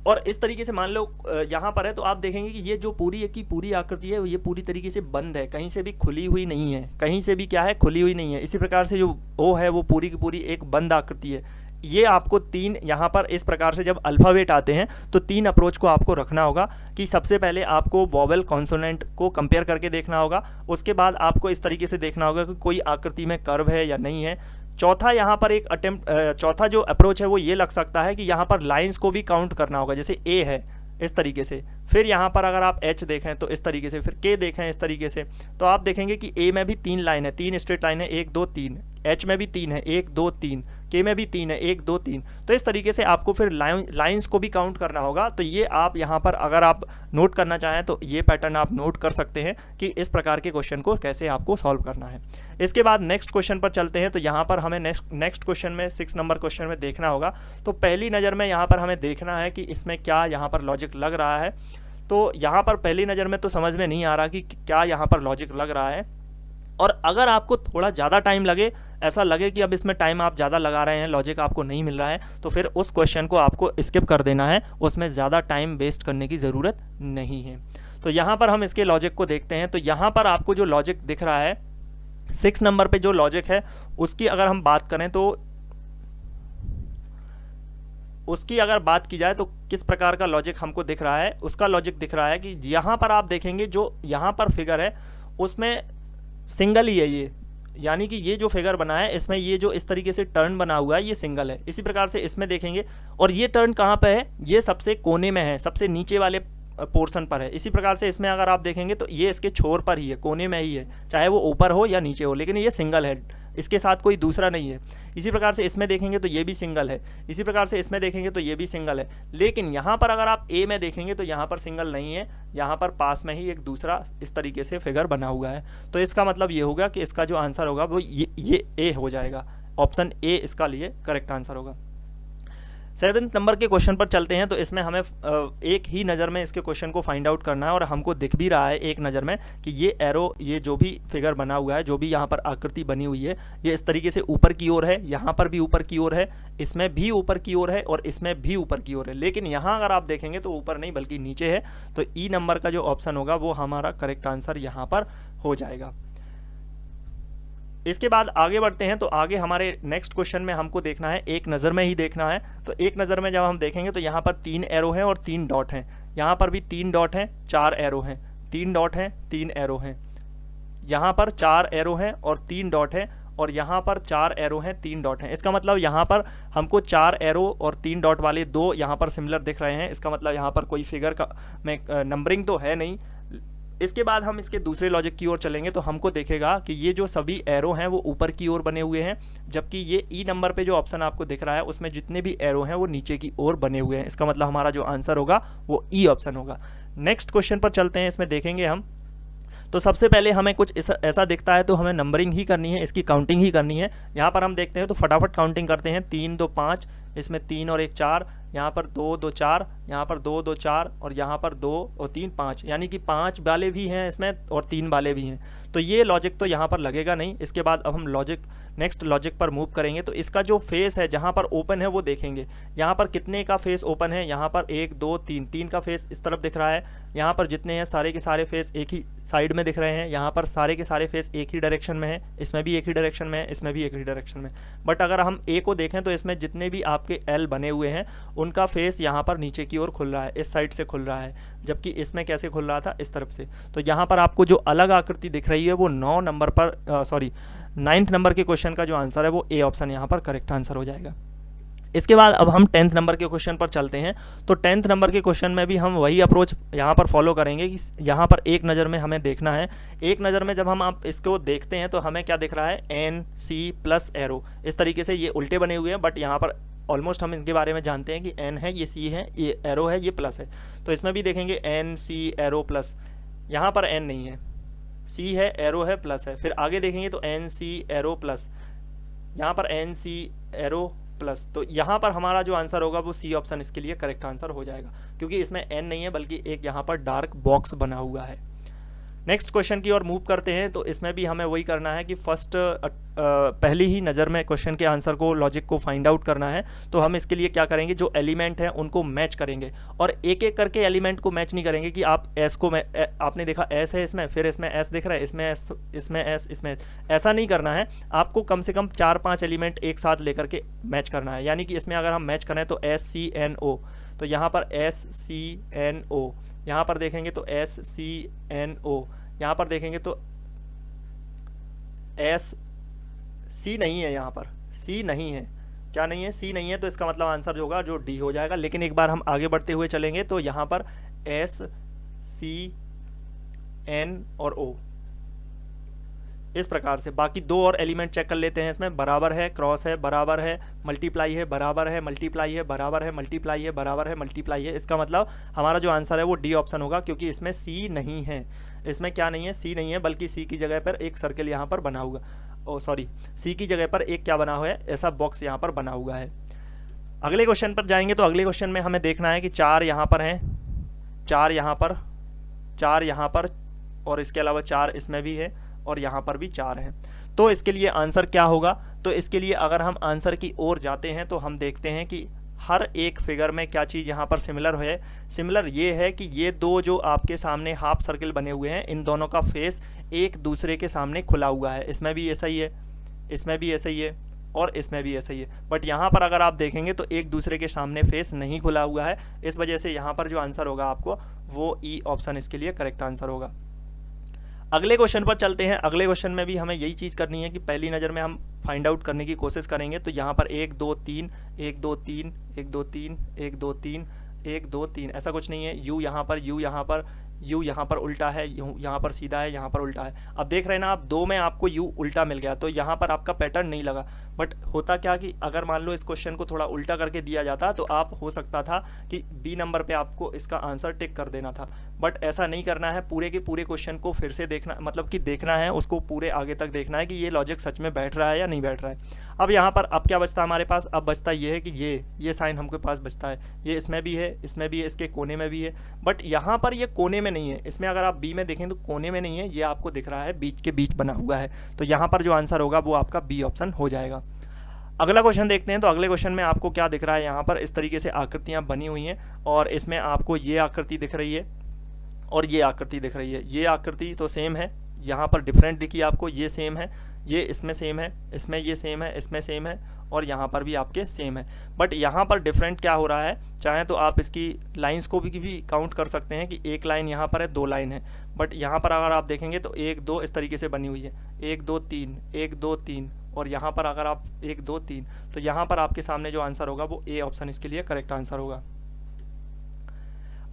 और इस तरीके से मान लो यहाँ पर है तो आप देखेंगे कि ये जो पूरी की पूरी आकृति है ये पूरी तरीके से बंद है, कहीं से भी खुली हुई नहीं है, कहीं से भी क्या है, खुली हुई नहीं है। इसी प्रकार से जो ओ है वो पूरी की पूरी एक बंद आकृति है। ये आपको 3 यहाँ पर इस प्रकार से जब अल्फ़ाबेट आते हैं तो 3 अप्रोच को आपको रखना होगा कि सबसे पहले आपको वॉवेल कॉन्सोनेंट को कंपेयर करके देखना होगा। उसके बाद आपको इस तरीके से देखना होगा कि कोई आकृति में कर्व है या नहीं है। चौथा यहाँ पर एक अटेम्प्ट, चौथा जो अप्रोच है वो ये लग सकता है कि यहाँ पर लाइंस को भी काउंट करना होगा, जैसे ए है इस तरीके से, फिर यहाँ पर अगर आप एच देखें तो इस तरीके से, फिर के देखें इस तरीके से, तो आप देखेंगे कि ए में भी 3 लाइन है, 3 स्ट्रेट लाइन है, 1 2 3, एच में भी 3 है, 1 2 3, के में भी 3 है, 1 2 3। तो इस तरीके से आपको फिर लाइंस को भी काउंट करना होगा। तो ये आप यहाँ पर अगर आप नोट करना चाहें तो ये पैटर्न आप नोट कर सकते हैं कि इस प्रकार के क्वेश्चन को कैसे आपको सॉल्व करना है। इसके बाद नेक्स्ट क्वेश्चन पर चलते हैं। तो यहाँ पर हमें नेक्स्ट क्वेश्चन में 6 नंबर क्वेश्चन में देखना होगा। तो पहली नज़र में यहाँ पर हमें देखना है कि इसमें क्या यहाँ पर लॉजिक लग रहा है। तो यहाँ पर पहली नज़र में तो समझ में नहीं आ रहा कि क्या यहाँ पर लॉजिक लग रहा है, और अगर आपको थोड़ा ज़्यादा टाइम लगे, ऐसा लगे कि अब इसमें टाइम आप ज़्यादा लगा रहे हैं, लॉजिक आपको नहीं मिल रहा है, तो फिर उस क्वेश्चन को आपको स्किप कर देना है, उसमें ज़्यादा टाइम वेस्ट करने की ज़रूरत नहीं है। तो यहाँ पर हम इसके लॉजिक को देखते हैं। तो यहाँ पर आपको जो लॉजिक दिख रहा है 6 नंबर पे जो लॉजिक है उसकी अगर हम बात करें तो उसकी अगर बात की जाए तो किस प्रकार का लॉजिक हमको दिख रहा है, उसका लॉजिक दिख रहा है कि यहाँ पर आप देखेंगे जो यहाँ पर फिगर है उसमें सिंगल ही है ये, यानी कि ये जो फिगर बना है इसमें ये जो इस तरीके से टर्न बना हुआ है ये सिंगल है। इसी प्रकार से इसमें देखेंगे, और ये टर्न कहाँ पे है, ये सबसे कोने में है, सबसे नीचे वाले पोर्शन पर है। इसी प्रकार से इसमें अगर आप देखेंगे तो ये इसके छोर पर ही है, कोने में ही है, चाहे वो ऊपर हो या नीचे हो, लेकिन ये सिंगल है, इसके साथ कोई दूसरा नहीं है। इसी प्रकार से इसमें देखेंगे तो ये भी सिंगल है, इसी प्रकार से इसमें देखेंगे तो ये भी सिंगल है। लेकिन यहाँ पर अगर आप ए में देखेंगे तो यहाँ पर सिंगल नहीं है, यहाँ पर पास में ही एक दूसरा इस तरीके से फिगर बना हुआ है। तो इसका मतलब ये होगा कि इसका जो आंसर होगा वो ये ए हो जाएगा, ऑप्शन ए इसका लिए करेक्ट आंसर होगा। 7 नंबर के क्वेश्चन पर चलते हैं। तो इसमें हमें एक ही नज़र में इसके क्वेश्चन को फाइंड आउट करना है, और हमको दिख भी रहा है एक नज़र में कि ये एरो, ये जो भी फिगर बना हुआ है, जो भी यहाँ पर आकृति बनी हुई है, ये इस तरीके से ऊपर की ओर है, यहाँ पर भी ऊपर की ओर है, इसमें भी ऊपर की ओर है, और इसमें भी ऊपर की ओर है। लेकिन यहाँ अगर आप देखेंगे तो ऊपर नहीं बल्कि नीचे है। तो ई नंबर का जो ऑप्शन होगा वो हमारा करेक्ट आंसर यहाँ पर हो जाएगा। इसके बाद आगे बढ़ते हैं। तो आगे हमारे नेक्स्ट क्वेश्चन में हमको देखना है, एक नज़र में ही देखना है। तो एक नज़र में जब हम देखेंगे तो यहाँ पर 3 एरो हैं और 3 डॉट हैं, यहाँ पर भी 3 डॉट हैं, 4 एरो हैं, 3 डॉट हैं, 3 एरो हैं, यहाँ पर 4 एरो हैं और 3 डॉट हैं, और यहाँ पर 4 एरो हैं, 3 डॉट हैं। इसका मतलब यहाँ पर हमको 4 एरो और 3 डॉट वाले दो यहाँ पर सिमिलर दिख रहे हैं। इसका मतलब यहाँ पर कोई फिगर का में नंबरिंग तो है नहीं। इसके बाद हम इसके दूसरे लॉजिक की ओर चलेंगे तो हमको देखेगा कि ये जो सभी एरो हैं वो ऊपर की ओर बने हुए हैं, जबकि ये ई नंबर पे जो ऑप्शन आपको दिख रहा है उसमें जितने भी एरो हैं वो नीचे की ओर बने हुए हैं। इसका मतलब हमारा जो आंसर होगा वो ई ऑप्शन होगा। नेक्स्ट क्वेश्चन पर चलते हैं, इसमें देखेंगे हम। तो सबसे पहले हमें कुछ ऐसा दिखता है तो हमें नंबरिंग ही करनी है, इसकी काउंटिंग ही करनी है। यहाँ पर हम देखते हैं तो फटाफट काउंटिंग करते हैं। 3 2 5, इसमें 3 और 1 4, यहाँ पर 2 2 4, यहाँ पर 2 2 4, और यहाँ पर 2 और 3 5, यानी कि 5 वाले भी हैं इसमें और 3 वाले भी हैं। तो ये लॉजिक तो यहाँ पर लगेगा नहीं। इसके बाद अब हम नेक्स्ट लॉजिक पर मूव करेंगे। तो इसका जो फेस है जहाँ पर ओपन है वो देखेंगे। यहाँ पर कितने का फेस ओपन है, यहाँ पर 1 2 3 का फेस इस तरफ दिख रहा है। यहाँ पर जितने हैं सारे के सारे फेस एक ही साइड में दिख रहे हैं। यहाँ पर सारे के सारे फेस एक ही डायरेक्शन में है, इसमें भी एक ही डायरेक्शन में है, इसमें भी एक ही डायरेक्शन में। बट अगर हम ए को देखें तो इसमें जितने भी आपके एल बने हुए हैं उनका फेस यहाँ पर नीचे की ओर खुल रहा है, इस साइड से खुल रहा है, जबकि इसमें कैसे खुल रहा था, इस तरफ से। तो यहाँ पर आपको जो अलग आकृति दिख रही है वो 9th नंबर के क्वेश्चन का जो आंसर है वो ए ऑप्शन यहाँ पर करेक्ट आंसर हो जाएगा। इसके बाद अब हम 10th नंबर के क्वेश्चन पर चलते हैं। तो 10th नंबर के क्वेश्चन में भी हम वही अप्रोच यहाँ पर फॉलो करेंगे कि यहाँ पर एक नज़र में हमें देखना है। एक नज़र में जब हम आप इसको देखते हैं तो हमें क्या दिख रहा है, एन सी प्लस एरो। इस तरीके से ये उल्टे बने हुए हैं, बट यहाँ पर ऑलमोस्ट हम इनके बारे में जानते हैं कि एन है, ये सी है, ये एरो है, ये प्लस है। तो इसमें भी देखेंगे एन सी एरो प्लस, यहाँ पर एन नहीं है, सी है, एरो है, प्लस है। फिर आगे देखेंगे तो एन सी एरो प्लस, यहाँ पर एन सी एरो प्लस। तो यहाँ पर हमारा जो आंसर होगा वो सी ऑप्शन इसके लिए करेक्ट आंसर हो जाएगा, क्योंकि इसमें एन नहीं है बल्कि एक यहाँ पर डार्क बॉक्स बना हुआ है। नेक्स्ट क्वेश्चन की ओर मूव करते हैं। तो इसमें भी हमें वही करना है कि फर्स्ट पहली ही नज़र में क्वेश्चन के आंसर को, लॉजिक को फाइंड आउट करना है। तो हम इसके लिए क्या करेंगे, जो एलिमेंट हैं उनको मैच करेंगे, और एक एक करके एलिमेंट को मैच नहीं करेंगे कि आप एस को आपने देखा एस है इसमें, फिर इसमें एस दिख रहा है, इसमें एस, इसमें एस, इसमें, ऐसा नहीं करना है। आपको कम से कम 4-5 एलिमेंट एक साथ लेकर के मैच करना है। यानी कि इसमें अगर हम मैच करें तो एस सी एन ओ, तो यहाँ पर एस सी एन ओ, यहाँ पर देखेंगे तो एस सी एन ओ, यहाँ पर देखेंगे तो एस सी नहीं है, यहाँ पर सी नहीं है। क्या नहीं है? सी नहीं है, तो इसका मतलब आंसर जो होगा जो डी हो जाएगा। लेकिन एक बार हम आगे बढ़ते हुए चलेंगे तो यहाँ पर एस, सी, एन और ओ, इस प्रकार से बाकी दो और एलिमेंट चेक कर लेते हैं। इसमें बराबर है, क्रॉस है, बराबर है, मल्टीप्लाई है, बराबर है, मल्टीप्लाई है, बराबर है, मल्टीप्लाई है, बराबर है, मल्टीप्लाई है। इसका मतलब हमारा जो आंसर है वो डी ऑप्शन होगा, क्योंकि इसमें सी नहीं है। इसमें क्या नहीं है? सी नहीं है, बल्कि सी की जगह पर एक सर्कल यहाँ पर बना हुआ, ओ सॉरी, सी की जगह पर एक क्या बना हुआ है? ऐसा बॉक्स यहाँ पर बना हुआ है। अगले क्वेश्चन पर जाएंगे तो अगले क्वेश्चन में हमें देखना है कि 4 यहाँ पर हैं, 4 यहाँ पर, 4 यहाँ पर, और इसके अलावा 4 इसमें भी है, और यहाँ पर भी 4 हैं। तो इसके लिए आंसर क्या होगा? तो इसके लिए अगर हम आंसर की ओर जाते हैं तो हम देखते हैं कि हर एक फिगर में क्या चीज़ यहाँ पर सिमिलर है। सिमिलर ये है कि ये दो जो आपके सामने हाफ सर्कल बने हुए हैं, इन दोनों का फेस एक दूसरे के सामने खुला हुआ है। इसमें भी ऐसा ही है, इसमें भी ऐसा ही है, और इसमें भी ऐसा ही है। बट यहाँ पर अगर आप देखेंगे तो एक दूसरे के सामने फेस नहीं खुला हुआ है। इस वजह से यहाँ पर जो आंसर होगा आपको वो ई ऑप्शन इसके लिए करेक्ट आंसर होगा। अगले क्वेश्चन पर चलते हैं। अगले क्वेश्चन में भी हमें यही चीज़ करनी है कि पहली नज़र में हम फाइंड आउट करने की कोशिश करेंगे। तो यहाँ पर 1 2 3 1 2 3 1 2 3 1 2 3 1 2 3 ऐसा कुछ नहीं है। यू यहाँ पर, यू यहाँ पर, यू यहाँ पर उल्टा है, यू यहाँ पर सीधा है, यहाँ पर उल्टा है। अब देख रहे हैं ना आप, 2 में आपको यू उल्टा मिल गया, तो यहाँ पर आपका पैटर्न नहीं लगा। बट होता क्या कि अगर मान लो इस क्वेश्चन को थोड़ा उल्टा करके दिया जाता तो आप हो सकता था कि बी नंबर पे आपको इसका आंसर टिक कर देना था। बट ऐसा नहीं करना है, पूरे के पूरे क्वेश्चन को फिर से देखना, मतलब कि देखना है उसको पूरे आगे तक देखना है कि ये लॉजिक सच में बैठ रहा है या नहीं बैठ रहा है। अब यहाँ पर अब क्या बचता है हमारे पास? अब बचता ये है कि ये साइन हमके पास बचता है। ये इसमें भी है, इसमें भी है, इसके कोने में भी है। बट यहाँ पर ये कोने में नहीं है। इसमें अगर आप बी में देखें तो कोने में नहीं है, ये आपको दिख रहा है बीच के बीच बना हुआ है। तो यहाँ पर जो आंसर होगा वो आपका बी ऑप्शन हो जाएगा। अगला क्वेश्चन देखते हैं। तो अगले क्वेश्चन में आपको क्या दिख रहा है? यहाँ पर इस तरीके से आकृतियाँ बनी हुई हैं, और इसमें आपको ये आकृति दिख रही है और ये आकृति दिख रही है। ये आकृति तो सेम है, यहाँ पर डिफरेंट दिखी आपको, ये सेम है, ये इसमें सेम है, इसमें ये सेम है, इसमें सेम है, और यहाँ पर भी आपके सेम है। बट यहाँ पर डिफरेंट क्या हो रहा है? चाहे तो आप इसकी लाइंस को भी काउंट कर सकते हैं कि एक लाइन यहाँ पर है, 2 लाइन है। बट यहाँ पर अगर आप देखेंगे तो 1 2 इस तरीके से बनी हुई है, 1 2 3 1 2 3, और यहाँ पर अगर आप 1 2 3, तो यहाँ पर आपके सामने जो आंसर होगा वो ए ऑप्शन इसके लिए करेक्ट आंसर होगा।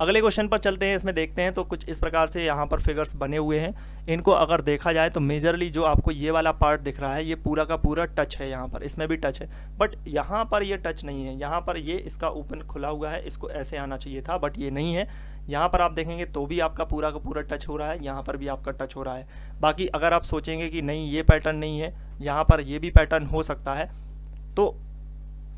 अगले क्वेश्चन पर चलते हैं। इसमें देखते हैं तो कुछ इस प्रकार से यहाँ पर फिगर्स बने हुए हैं। इनको अगर देखा जाए तो मेजरली जो आपको ये वाला पार्ट दिख रहा है ये पूरा का पूरा टच है, यहाँ पर इसमें भी टच है। बट यहाँ पर ये टच नहीं है, यहाँ पर ये इसका ओपन खुला हुआ है, इसको ऐसे आना चाहिए था, बट ये नहीं है। यहाँ पर आप देखेंगे तो भी आपका पूरा का पूरा टच हो रहा है, यहाँ पर भी आपका टच हो रहा है। बाकी अगर आप सोचेंगे कि नहीं ये पैटर्न नहीं है, यहाँ पर ये भी पैटर्न हो सकता है, तो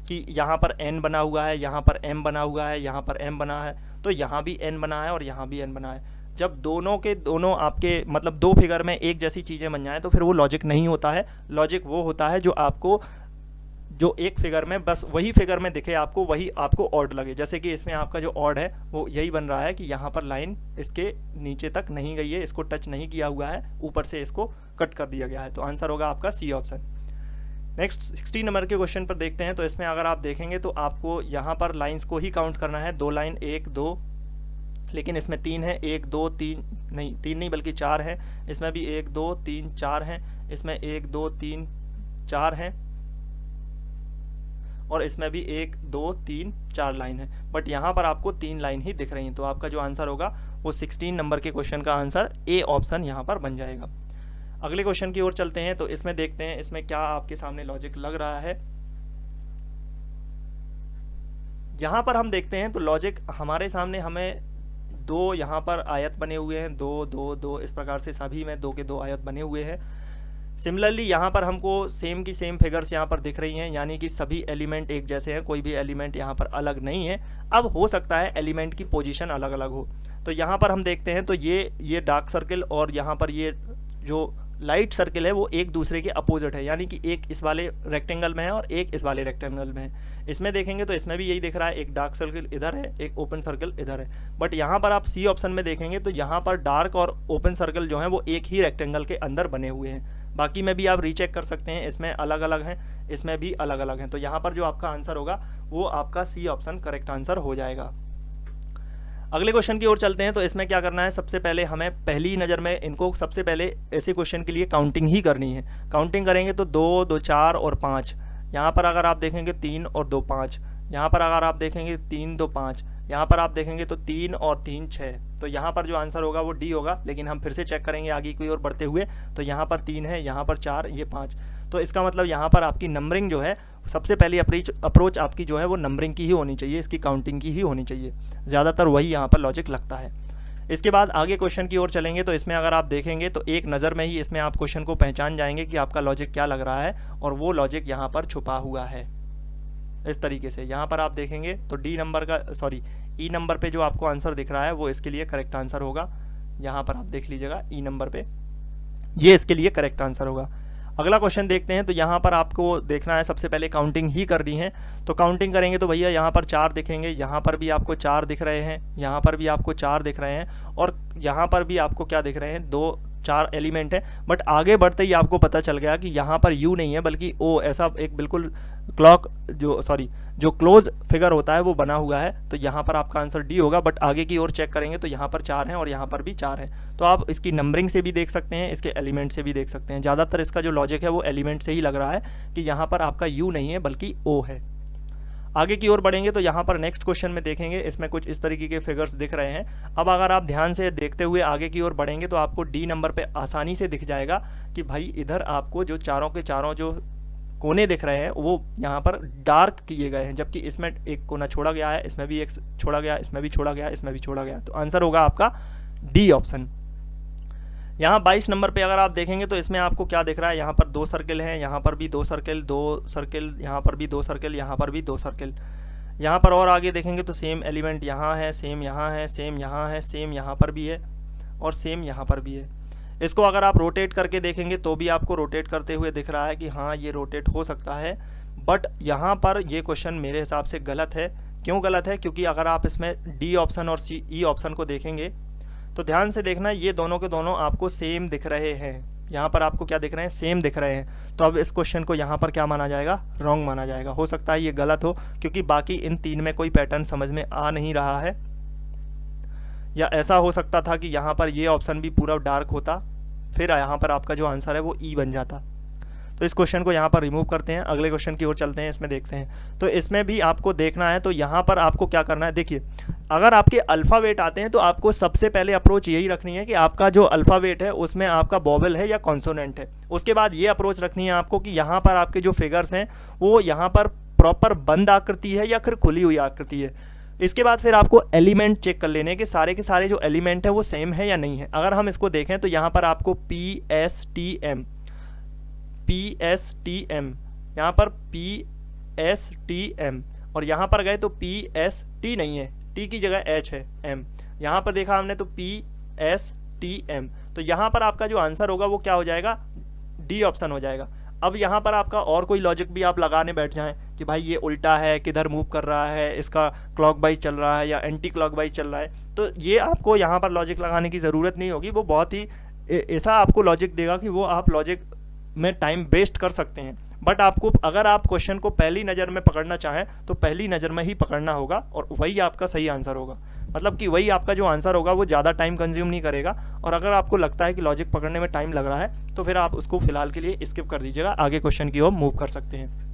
कि यहाँ पर n बना हुआ है, यहाँ पर m बना हुआ है, यहाँ पर m बना है, तो यहाँ भी n बना है और यहाँ भी n बना है। जब दोनों के दोनों आपके मतलब दो फिगर में एक जैसी चीज़ें बन जाएँ तो फिर वो लॉजिक नहीं होता है। लॉजिक वो होता है जो आपको जो एक फिगर में बस वही फिगर में दिखे आपको, वही आपको ऑड लगे। जैसे कि इसमें आपका जो ऑड है वो यही बन रहा है कि यहाँ पर लाइन इसके नीचे तक नहीं गई है, इसको टच नहीं किया हुआ है, ऊपर से इसको कट कर दिया गया है। तो आंसर होगा आपका सी ऑप्शन। नेक्स्ट 16 नंबर के क्वेश्चन पर देखते हैं। तो इसमें अगर आप देखेंगे तो आपको यहाँ पर लाइंस को ही काउंट करना है, 2 लाइन 1 2, लेकिन इसमें 3 है, 1 2 3 नहीं, 3 नहीं बल्कि 4 है। इसमें भी 1 2 3 4 हैं, इसमें 1 2 3 4 हैं, और इसमें भी 1 2 3 4 लाइन है। बट यहाँ पर आपको 3 लाइन ही दिख रही हैं। तो आपका जो आंसर होगा वो 16 नंबर के क्वेश्चन का आंसर ए ऑप्शन यहाँ पर बन जाएगा। अगले क्वेश्चन की ओर चलते हैं। तो इसमें देखते हैं इसमें क्या आपके सामने लॉजिक लग रहा है। यहाँ पर हम देखते हैं तो लॉजिक हमारे सामने हमें 2 यहाँ पर आयत बने हुए हैं, 2 2 2 इस प्रकार से सभी में 2 के 2 आयत बने हुए हैं। सिमिलरली यहाँ पर हमको सेम की सेम फिगर्स यहाँ पर दिख रही हैं, यानी कि सभी एलिमेंट एक जैसे हैं, कोई भी एलिमेंट यहाँ पर अलग नहीं है। अब हो सकता है एलिमेंट की पोजीशन अलग अलग हो। तो यहाँ पर हम देखते हैं तो ये डार्क सर्किल और यहाँ पर ये जो लाइट सर्किल है वो एक दूसरे के अपोजिट है, यानी कि एक इस वाले रेक्टेंगल में है और एक इस वाले रेक्टेंगल में है। इसमें देखेंगे तो इसमें भी यही दिख रहा है, एक डार्क सर्किल इधर है, एक ओपन सर्किल इधर है। बट यहाँ पर आप सी ऑप्शन में देखेंगे तो यहाँ पर डार्क और ओपन सर्किल जो है वो एक ही रेक्टेंगल के अंदर बने हुए हैं। बाकी में भी आप रीचेक कर सकते हैं, इसमें अलग अलग हैं, इसमें भी अलग अलग हैं। तो यहाँ पर जो आपका आंसर होगा वो आपका सी ऑप्शन करेक्ट आंसर हो जाएगा। अगले क्वेश्चन की ओर चलते हैं। तो इसमें क्या करना है, सबसे पहले हमें पहली नज़र में इनको सबसे पहले ऐसे क्वेश्चन के लिए काउंटिंग ही करनी है। काउंटिंग करेंगे तो 2 2 4 और 5, यहाँ पर अगर आप देखेंगे 3 और 2 5, यहाँ पर अगर आप देखेंगे 3 2 5, यहाँ पर आप देखेंगे तो 3 और 3 6। तो यहाँ पर जो आंसर होगा वो डी होगा। लेकिन हम फिर से चेक करेंगे आगे की ओर बढ़ते हुए, तो यहाँ पर 3 है, यहाँ पर 4, ये 5। तो इसका मतलब यहाँ पर आपकी नंबरिंग जो है, सबसे पहली अप्रोच आपकी जो है वो नंबरिंग की ही होनी चाहिए, इसकी काउंटिंग की ही होनी चाहिए। ज़्यादातर वही यहाँ पर लॉजिक लगता है। इसके बाद आगे क्वेश्चन की ओर चलेंगे तो इसमें अगर आप देखेंगे तो एक नज़र में ही इसमें आप क्वेश्चन को पहचान जाएंगे कि आपका लॉजिक क्या लग रहा है, और वो लॉजिक यहाँ पर छुपा हुआ है इस तरीके से। यहाँ पर आप देखेंगे तो ई नंबर पे जो आपको आंसर दिख रहा है वो इसके लिए करेक्ट आंसर होगा। यहाँ पर आप देख लीजिएगा ई नंबर पे, ये इसके लिए करेक्ट आंसर होगा। अगला क्वेश्चन देखते हैं। तो यहाँ पर आपको देखना है, सबसे पहले काउंटिंग ही करनी है। तो काउंटिंग करेंगे तो भैया यहाँ पर 4 दिखेंगे, यहाँ पर भी आपको 4 दिख रहे हैं, यहाँ पर भी आपको 4 दिख रहे हैं, और यहाँ पर भी आपको क्या दिख रहे हैं, 2-4 एलिमेंट है। बट आगे बढ़ते ही आपको पता चल गया कि यहाँ पर यू नहीं है बल्कि ओ, ऐसा एक बिल्कुल जो क्लोज फिगर होता है वो बना हुआ है। तो यहाँ पर आपका आंसर डी होगा। बट आगे की ओर चेक करेंगे तो यहाँ पर 4 हैं और यहाँ पर भी 4 हैं। तो आप इसकी नंबरिंग से भी देख सकते हैं, इसके एलिमेंट से भी देख सकते हैं। ज़्यादातर इसका जो लॉजिक है वो एलिमेंट से ही लग रहा है कि यहाँ पर आपका यू नहीं है बल्कि ओ है। आगे की ओर बढ़ेंगे तो यहाँ पर नेक्स्ट क्वेश्चन में देखेंगे, इसमें कुछ इस तरीके के फिगर्स दिख रहे हैं। अब अगर आप ध्यान से देखते हुए आगे की ओर बढ़ेंगे तो आपको डी नंबर पे आसानी से दिख जाएगा कि भाई इधर आपको जो चारों के चारों जो कोने दिख रहे हैं वो यहाँ पर डार्क किए गए हैं, जबकि इसमें एक कोना छोड़ा गया है, इसमें भी एक छोड़ा गया, इसमें भी छोड़ा गया, इसमें भी छोड़ा गया। तो आंसर होगा आपका डी ऑप्शन। यहाँ 22 नंबर पे अगर आप देखेंगे तो इसमें आपको क्या दिख रहा है, यहाँ पर 2 सर्किल हैं, यहाँ पर भी 2 सर्किल, 2 सर्किल, यहाँ पर भी 2 सर्किल, यहाँ पर भी 2 सर्किल। यहाँ पर और आगे देखेंगे तो सेम एलिमेंट यहाँ है, सेम यहाँ है, सेम यहाँ है, सेम यहाँ पर भी है, और सेम यहाँ पर भी है। इसको अगर आप रोटेट करके देखेंगे तो भी आपको रोटेट करते हुए दिख रहा है कि हाँ ये रोटेट हो सकता है। बट यहाँ पर ये क्वेश्चन मेरे हिसाब से गलत है। क्यों गलत है? क्योंकि अगर आप इसमें डी ऑप्शन और ई ऑप्शन को देखेंगे तो ध्यान से देखना, ये दोनों के दोनों आपको सेम दिख रहे हैं। यहाँ पर आपको क्या दिख रहे हैं, सेम दिख रहे हैं। तो अब इस क्वेश्चन को यहाँ पर क्या माना जाएगा, रॉन्ग माना जाएगा। हो सकता है ये गलत हो क्योंकि बाकी इन 3 में कोई पैटर्न समझ में आ नहीं रहा है, या ऐसा हो सकता था कि यहाँ पर ये ऑप्शन भी पूरा डार्क होता, फिर यहाँ पर आपका जो आंसर है वो ई बन जाता। तो इस क्वेश्चन को यहाँ पर रिमूव करते हैं, अगले क्वेश्चन की ओर चलते हैं। इसमें देखते हैं तो इसमें भी आपको देखना है। तो यहाँ पर आपको क्या करना है, देखिए अगर आपके अल्फ़ाबेट आते हैं तो आपको सबसे पहले अप्रोच यही रखनी है कि आपका जो अल्फ़ाबेट है उसमें आपका वोवेल है या कॉन्सोनेंट है। उसके बाद ये अप्रोच रखनी है आपको कि यहाँ पर आपके जो फिगर्स हैं वो यहाँ पर प्रॉपर बंद आकृति है या फिर खुली हुई आकृति है। इसके बाद फिर आपको एलिमेंट चेक कर लेने के सारे जो एलिमेंट है वो सेम है या नहीं है। अगर हम इसको देखें तो यहाँ पर आपको PSTM, यहाँ पर PSTM, और यहाँ पर गए तो PST नहीं है, T की जगह H है, M। यहाँ पर देखा हमने तो PSTM। तो यहाँ पर आपका जो आंसर होगा वो क्या हो जाएगा, डी ऑप्शन हो जाएगा। अब यहाँ पर आपका और कोई लॉजिक भी आप लगाने बैठ जाएं कि भाई ये उल्टा है, किधर मूव कर रहा है, इसका क्लॉकवाइज चल रहा है या एंटी क्लॉकवाइज चल रहा है, तो ये आपको यहाँ पर लॉजिक लगाने की ज़रूरत नहीं होगी। वो बहुत ही ऐसा आपको लॉजिक देगा कि वो आप लॉजिक में टाइम वेस्ट कर सकते हैं। बट आपको अगर आप क्वेश्चन को पहली नज़र में पकड़ना चाहें तो पहली नज़र में ही पकड़ना होगा और वही आपका सही आंसर होगा। मतलब कि वही आपका जो आंसर होगा वो ज़्यादा टाइम कंज्यूम नहीं करेगा। और अगर आपको लगता है कि लॉजिक पकड़ने में टाइम लग रहा है तो फिर आप उसको फिलहाल के लिए स्किप कर दीजिएगा, आगे क्वेश्चन की ओर मूव कर सकते हैं।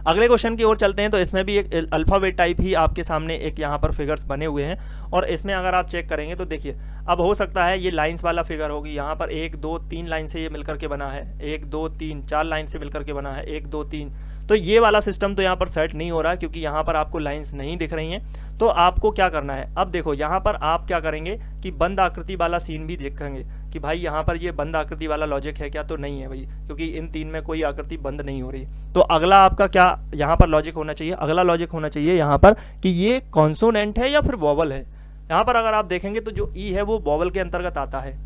अगले क्वेश्चन की ओर चलते हैं। तो इसमें भी एक अल्फ़ाबेट टाइप ही आपके सामने एक यहाँ पर फिगर्स बने हुए हैं, और इसमें अगर आप चेक करेंगे तो देखिए अब हो सकता है ये लाइंस वाला फिगर होगी। यहाँ पर 1 2 3 लाइन से ये मिलकर के बना है, 1 2 3 4 लाइन से मिलकर के बना है, 1 2 3। तो ये वाला सिस्टम तो यहाँ पर सेट नहीं हो रहा क्योंकि यहाँ पर आपको लाइंस नहीं दिख रही हैं। तो आपको क्या करना है, अब देखो यहाँ पर आप क्या करेंगे कि बंद आकृति वाला सीन भी देखेंगे कि भाई यहाँ पर ये बंद आकृति वाला लॉजिक है क्या, तो नहीं है भाई, क्योंकि इन 3 में कोई आकृति बंद नहीं हो रही। तो अगला आपका क्या यहाँ पर लॉजिक होना चाहिए, अगला लॉजिक होना चाहिए यहाँ पर कि ये कॉन्सोनेंट है या फिर वोवल है। यहाँ पर अगर आप देखेंगे तो जो ई है वो वोवल के अंतर्गत आता है।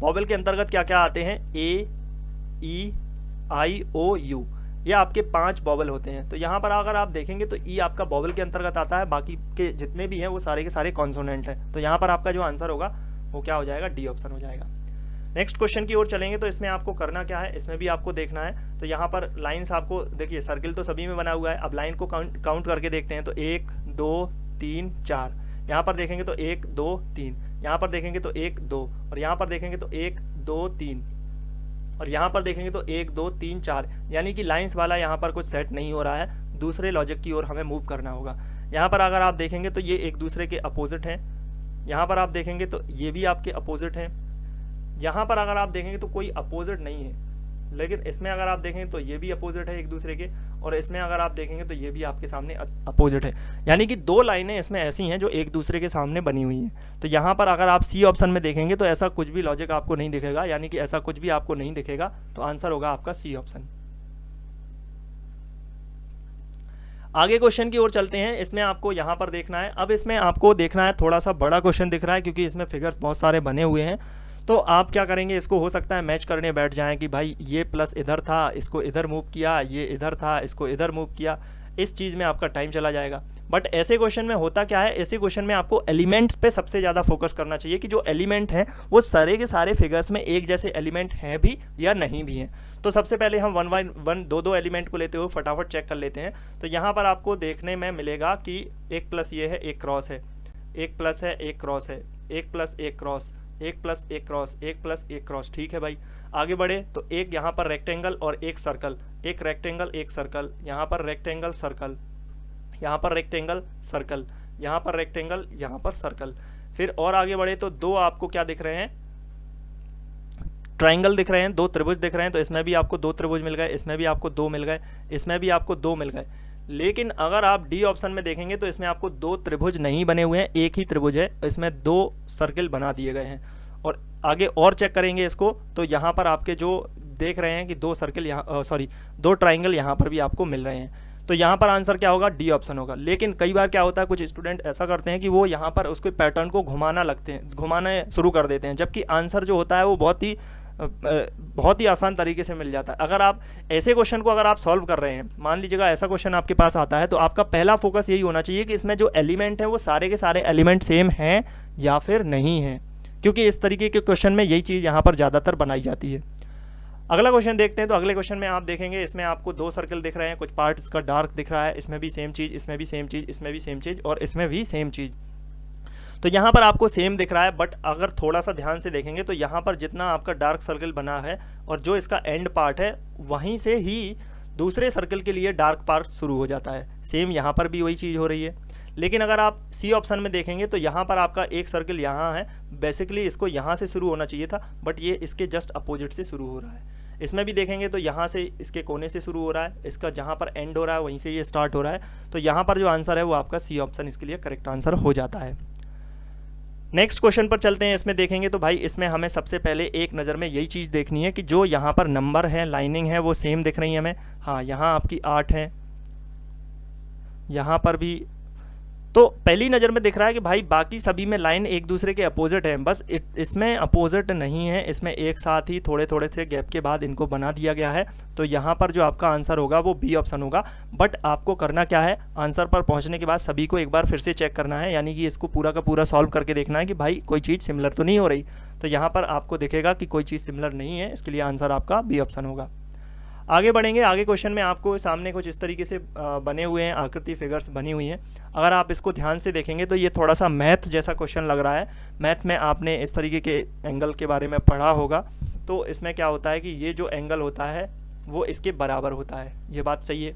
वोवल के अंतर्गत क्या क्या आते हैं, ए ई आई ओ यू, ये आपके 5 वोवल होते हैं। तो यहाँ पर अगर आप देखेंगे तो ई आपका वोवल के अंतर्गत आता है, बाकी के जितने भी हैं वो सारे के सारे कॉन्सोनेंट हैं। तो यहाँ पर आपका जो आंसर होगा वो क्या हो जाएगा, डी ऑप्शन हो जाएगा। नेक्स्ट क्वेश्चन की ओर चलेंगे। तो इसमें आपको करना क्या है, इसमें भी आपको देखना है। तो यहाँ पर लाइंस आपको देखिए, सर्किल तो सभी में बना हुआ है। अब लाइन को काउंट करके देखते हैं। तो 1 2 3 4, यहाँ पर देखेंगे तो 1 2 3, यहाँ पर देखेंगे तो 1 2, और यहाँ पर देखेंगे तो 1 2 3। और यहाँ पर देखेंगे तो 1 2 3 4, यानी कि लाइंस वाला यहाँ पर कुछ सेट नहीं हो रहा है, दूसरे लॉजिक की ओर हमें मूव करना होगा। यहाँ पर अगर आप देखेंगे तो ये एक दूसरे के अपोजिट हैं, यहाँ पर आप देखेंगे तो ये भी आपके अपोजिट हैं, यहाँ पर अगर आप देखेंगे तो कोई अपोजिट नहीं है, लेकिन इसमें अगर आप देखेंगे तो ये भी अपोजिट है एक दूसरे के, और इसमें अगर आप देखेंगे तो ये भी आपके सामने अपोजिट है। यानी कि दो लाइनें इसमें ऐसी हैं जो एक दूसरे के सामने बनी हुई हैं। तो यहाँ पर अगर आप सी ऑप्शन में देखेंगे तो ऐसा कुछ भी लॉजिक आपको नहीं दिखेगा, यानी कि ऐसा कुछ भी आपको नहीं दिखेगा, तो आंसर होगा आपका सी ऑप्शन। आगे क्वेश्चन की ओर चलते हैं। इसमें आपको यहाँ पर देखना है, अब इसमें आपको देखना है, थोड़ा सा बड़ा क्वेश्चन दिख रहा है क्योंकि इसमें फिगर्स बहुत सारे बने हुए हैं। तो आप क्या करेंगे, इसको हो सकता है मैच करने बैठ जाएं कि भाई ये प्लस इधर था, इसको इधर मूव किया, ये इधर था, इसको इधर मूव किया, इस चीज़ में आपका टाइम चला जाएगा। बट ऐसे क्वेश्चन में होता क्या है, ऐसे क्वेश्चन में आपको एलिमेंट्स पे सबसे ज़्यादा फोकस करना चाहिए कि जो एलिमेंट हैं वो सारे के सारे फिगर्स में एक जैसे एलिमेंट हैं भी या नहीं भी हैं। तो सबसे पहले हम 1 बाय 1 दो एलिमेंट को लेते हुए फटाफट चेक कर लेते हैं। तो यहाँ पर आपको देखने में मिलेगा कि एक प्लस ये है, एक क्रॉस है, एक प्लस है, एक क्रॉस है, एक प्लस एक क्रॉस, एक प्लस एक क्रॉस, एक प्लस एक क्रॉस। ठीक है भाई, आगे बढ़े तो एक यहाँ पर रेक्टेंगल और एक सर्कल, एक रेक्टेंगल एक सर्कल, यहाँ पर रेक्टेंगल सर्कल, यहाँ पर रेक्टेंगल सर्कल, यहाँ पर रेक्टेंगल, यहाँ पर सर्कल। फिर और आगे बढ़े तो दो आपको क्या दिख रहे हैं, ट्राइंगल दिख रहे हैं, दो त्रिभुज दिख रहे हैं। तो इसमें भी आपको दो त्रिभुज मिल गए, इसमें भी आपको दो मिल गए, इसमें भी आपको दो मिल गए। लेकिन अगर आप डी ऑप्शन में देखेंगे तो इसमें आपको दो त्रिभुज नहीं बने हुए हैं, एक ही त्रिभुज है, इसमें दो सर्किल बना दिए गए हैं। और आगे और चेक करेंगे इसको तो यहाँ पर आपके जो देख रहे हैं कि दो सर्किल यहाँ दो ट्राइंगल यहाँ पर भी आपको मिल रहे हैं। तो यहाँ पर आंसर क्या होगा, डी ऑप्शन होगा। लेकिन कई बार क्या होता है, कुछ स्टूडेंट ऐसा करते हैं कि वो यहाँ पर उसके पैटर्न को घुमाना शुरू कर देते हैं, जबकि आंसर जो होता है वो बहुत ही आसान तरीके से मिल जाता है। अगर आप ऐसे क्वेश्चन को अगर आप सॉल्व कर रहे हैं, मान लीजिएगा ऐसा क्वेश्चन आपके पास आता है, तो आपका पहला फोकस यही होना चाहिए कि इसमें जो एलिमेंट है वो सारे के सारे एलिमेंट सेम हैं या फिर नहीं हैं, क्योंकि इस तरीके के क्वेश्चन में यही चीज़ यहाँ पर ज़्यादातर बनाई जाती है। अगला क्वेश्चन देखते हैं। तो अगले क्वेश्चन में आप देखेंगे इसमें आपको दो सर्कल दिख रहे हैं, कुछ पार्ट इसका डार्क दिख रहा है, इसमें भी सेम चीज़, इसमें भी सेम चीज़, इसमें भी सेम चीज़ और इसमें भी सेम चीज़। तो यहाँ पर आपको सेम दिख रहा है, बट अगर थोड़ा सा ध्यान से देखेंगे तो यहाँ पर जितना आपका डार्क सर्कल बना है और जो इसका एंड पार्ट है वहीं से ही दूसरे सर्कल के लिए डार्क पार्ट शुरू हो जाता है। सेम यहाँ पर भी वही चीज़ हो रही है। लेकिन अगर आप सी ऑप्शन में देखेंगे तो यहाँ पर आपका एक सर्कल यहाँ है, बेसिकली इसको यहाँ से शुरू होना चाहिए था, बट ये इसके जस्ट अपोजिट से शुरू हो रहा है। इसमें भी देखेंगे तो यहाँ से इसके कोने से शुरू हो रहा है, इसका जहाँ पर एंड हो रहा है वहीं से ये स्टार्ट हो रहा है। तो यहाँ पर जो आंसर है वो आपका सी ऑप्शन इसके लिए करेक्ट आंसर हो जाता है। नेक्स्ट क्वेश्चन पर चलते हैं। इसमें देखेंगे तो भाई इसमें हमें सबसे पहले एक नज़र में यही चीज़ देखनी है कि जो यहाँ पर नंबर है, लाइनिंग है, वो सेम दिख रही है हमें। हाँ, यहाँ आपकी 8 है, यहाँ पर भी। तो पहली नज़र में दिख रहा है कि भाई बाकी सभी में लाइन एक दूसरे के अपोजिट है, बस इसमें अपोजिट नहीं है, इसमें एक साथ ही थोड़े थोड़े से गैप के बाद इनको बना दिया गया है। तो यहाँ पर जो आपका आंसर होगा वो बी ऑप्शन होगा। बट आपको करना क्या है, आंसर पर पहुँचने के बाद सभी को एक बार फिर से चेक करना है, यानी कि इसको पूरा का पूरा सॉल्व करके देखना है कि भाई कोई चीज़ सिमिलर तो नहीं हो रही। तो यहाँ पर आपको दिखेगा कि कोई चीज़ सिमिलर नहीं है, इसके लिए आंसर आपका बी ऑप्शन होगा। आगे बढ़ेंगे। आगे क्वेश्चन में आपको सामने कुछ इस तरीके से बने हुए हैं, आकृति फिगर्स बनी हुई हैं। अगर आप इसको ध्यान से देखेंगे तो ये थोड़ा सा मैथ जैसा क्वेश्चन लग रहा है। मैथ में आपने इस तरीके के एंगल के बारे में पढ़ा होगा। तो इसमें क्या होता है कि ये जो एंगल होता है वो इसके बराबर होता है, ये बात सही है।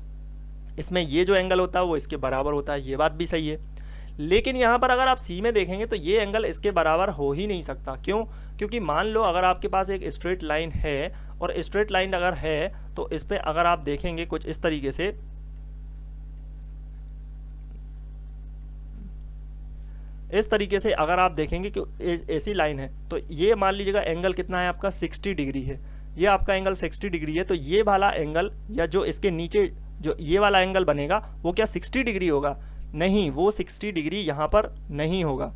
इसमें ये जो एंगल होता है वो इसके बराबर होता है, ये बात भी सही है। लेकिन यहाँ पर अगर आप सी में देखेंगे तो ये एंगल इसके बराबर हो ही नहीं सकता। क्यों? क्योंकि मान लो अगर आपके पास एक स्ट्रेट लाइन है, और स्ट्रेट लाइन अगर है तो इस पे अगर आप देखेंगे कुछ इस तरीके से, इस तरीके से अगर आप देखेंगे कि ऐसी लाइन है, तो ये मान लीजिएगा एंगल कितना है आपका, 60 डिग्री है। ये आपका एंगल 60 डिग्री है। तो ये वाला एंगल या जो इसके नीचे जो ये वाला एंगल बनेगा वो क्या 60 डिग्री होगा? नहीं, वो 60 डिग्री यहाँ पर नहीं होगा।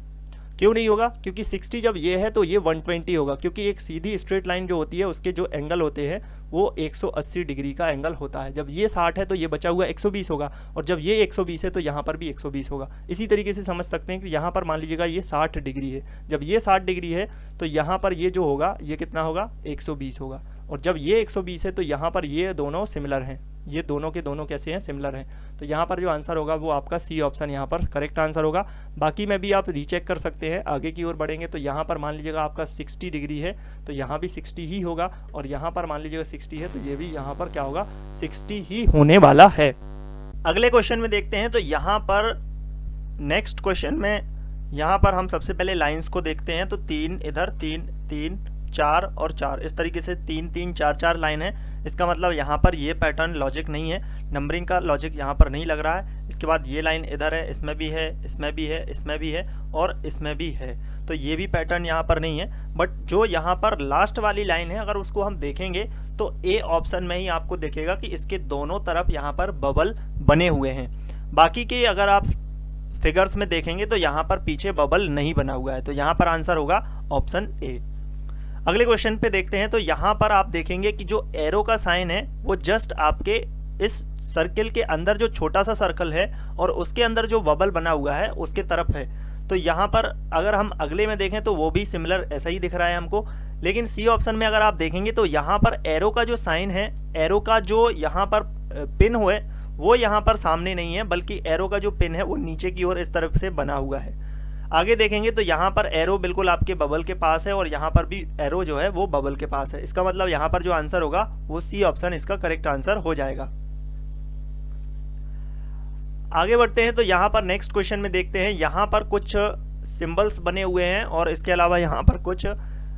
क्यों नहीं होगा? क्योंकि 60 जब ये है तो ये 120 होगा, क्योंकि एक सीधी स्ट्रेट लाइन जो होती है उसके जो एंगल होते हैं वो 180 डिग्री का एंगल होता है। जब ये 60 है तो ये बचा हुआ 120 होगा, और जब ये 120 है तो यहाँ पर भी 120 होगा। इसी तरीके से समझ सकते हैं कि यहाँ पर मान लीजिएगा ये 60 डिग्री है, जब ये 60 डिग्री है तो यहाँ पर ये जो होगा ये कितना होगा, 120 होगा। और जब ये 120 है तो यहाँ पर ये दोनों सिमिलर हैं, ये दोनों के दोनों कैसे हैं, सिमिलर हैं। तो यहाँ पर जो आंसर होगा वो आपका सी ऑप्शन यहाँ पर करेक्ट आंसर होगा। बाकी में भी आप रीचेक कर सकते हैं, आगे की ओर बढ़ेंगे तो यहाँ पर मान लीजिएगा आपका 60 डिग्री है तो यहाँ भी 60 ही होगा, और यहाँ पर मान लीजिएगा 60 है तो ये भी यहाँ पर क्या होगा, 60 ही होने वाला है। अगले क्वेश्चन में देखते हैं। तो यहाँ पर नेक्स्ट क्वेश्चन में यहाँ पर हम सबसे पहले लाइंस को देखते हैं। तो 3 इधर, 3 3 4 और 4, इस तरीके से 3 3 4 4 लाइन है। इसका मतलब यहाँ पर ये पैटर्न लॉजिक नहीं है, नंबरिंग का लॉजिक यहाँ पर नहीं लग रहा है। इसके बाद ये लाइन इधर है, इसमें भी है, इसमें भी है, इसमें भी है और इसमें भी है, तो ये भी पैटर्न यहाँ पर नहीं है। बट जो यहाँ पर लास्ट वाली लाइन है, अगर उसको हम देखेंगे तो ए ऑप्शन में ही आपको दिखेगा कि इसके दोनों तरफ यहाँ पर बबल बने हुए हैं। बाकी के अगर आप फिगर्स में देखेंगे तो यहाँ पर पीछे बबल नहीं बना हुआ है, तो यहाँ पर आंसर होगा ऑप्शन ए। अगले क्वेश्चन पे देखते हैं। तो यहाँ पर आप देखेंगे कि जो एरो का साइन है वो जस्ट आपके इस सर्किल के अंदर, जो छोटा सा सर्कल है और उसके अंदर जो बबल बना हुआ है उसके तरफ है। तो यहाँ पर अगर हम अगले में देखें तो वो भी सिमिलर ऐसा ही दिख रहा है हमको। लेकिन सी ऑप्शन में अगर आप देखेंगे तो यहाँ पर एरो का जो साइन है, एरो का जो यहाँ पर पिन हुए वो यहाँ पर सामने नहीं है, बल्कि एरो का जो पिन है वो नीचे की ओर इस तरफ से बना हुआ है। आगे देखेंगे तो यहाँ पर एरो बिल्कुल आपके बबल के पास है और यहाँ पर भी एरो जो है वो बबल के पास है। इसका मतलब यहाँ पर जो आंसर होगा वो सी ऑप्शन इसका करेक्ट आंसर हो जाएगा। आगे बढ़ते हैं। तो यहाँ पर नेक्स्ट क्वेश्चन में देखते हैं। यहाँ पर कुछ सिंबल्स बने हुए हैं और इसके अलावा यहाँ पर कुछ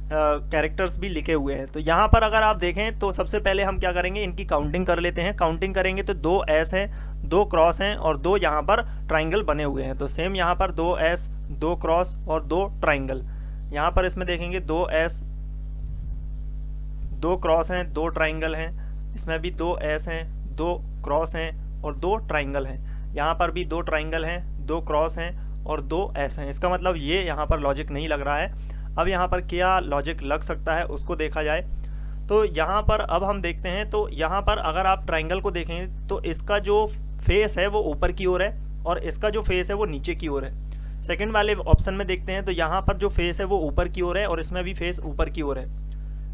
कैरेक्टर्स भी लिखे हुए हैं। तो यहाँ पर अगर आप देखें तो सबसे पहले हम क्या करेंगे, इनकी काउंटिंग कर लेते हैं। काउंटिंग करेंगे तो 2 एस हैं, 2 क्रॉस हैं और 2 यहाँ पर ट्राइंगल बने हुए हैं। तो सेम यहाँ पर 2 एस, 2 क्रॉस और 2 ट्राइंगल। यहाँ पर इसमें देखेंगे 2 एस, 2 क्रॉस हैं, 2 ट्राइंगल हैं। इसमें भी 2 एस हैं, 2 क्रॉस हैं और 2 ट्राइंगल हैं। यहाँ पर भी 2 ट्राइंगल हैं, 2 क्रॉस हैं और 2 एस हैं। इसका मतलब ये यहाँ पर लॉजिक नहीं लग रहा है। अब यहाँ पर क्या लॉजिक लग सकता है उसको देखा जाए। तो यहाँ पर अब हम देखते हैं। तो यहाँ पर अगर आप ट्राइंगल को देखें तो इसका जो फेस है वो ऊपर की ओर है और इसका जो फेस है वो नीचे की ओर है। सेकंड वाले ऑप्शन में देखते हैं तो यहाँ पर जो फेस है वो ऊपर की ओर है और इसमें भी फेस ऊपर की ओर है।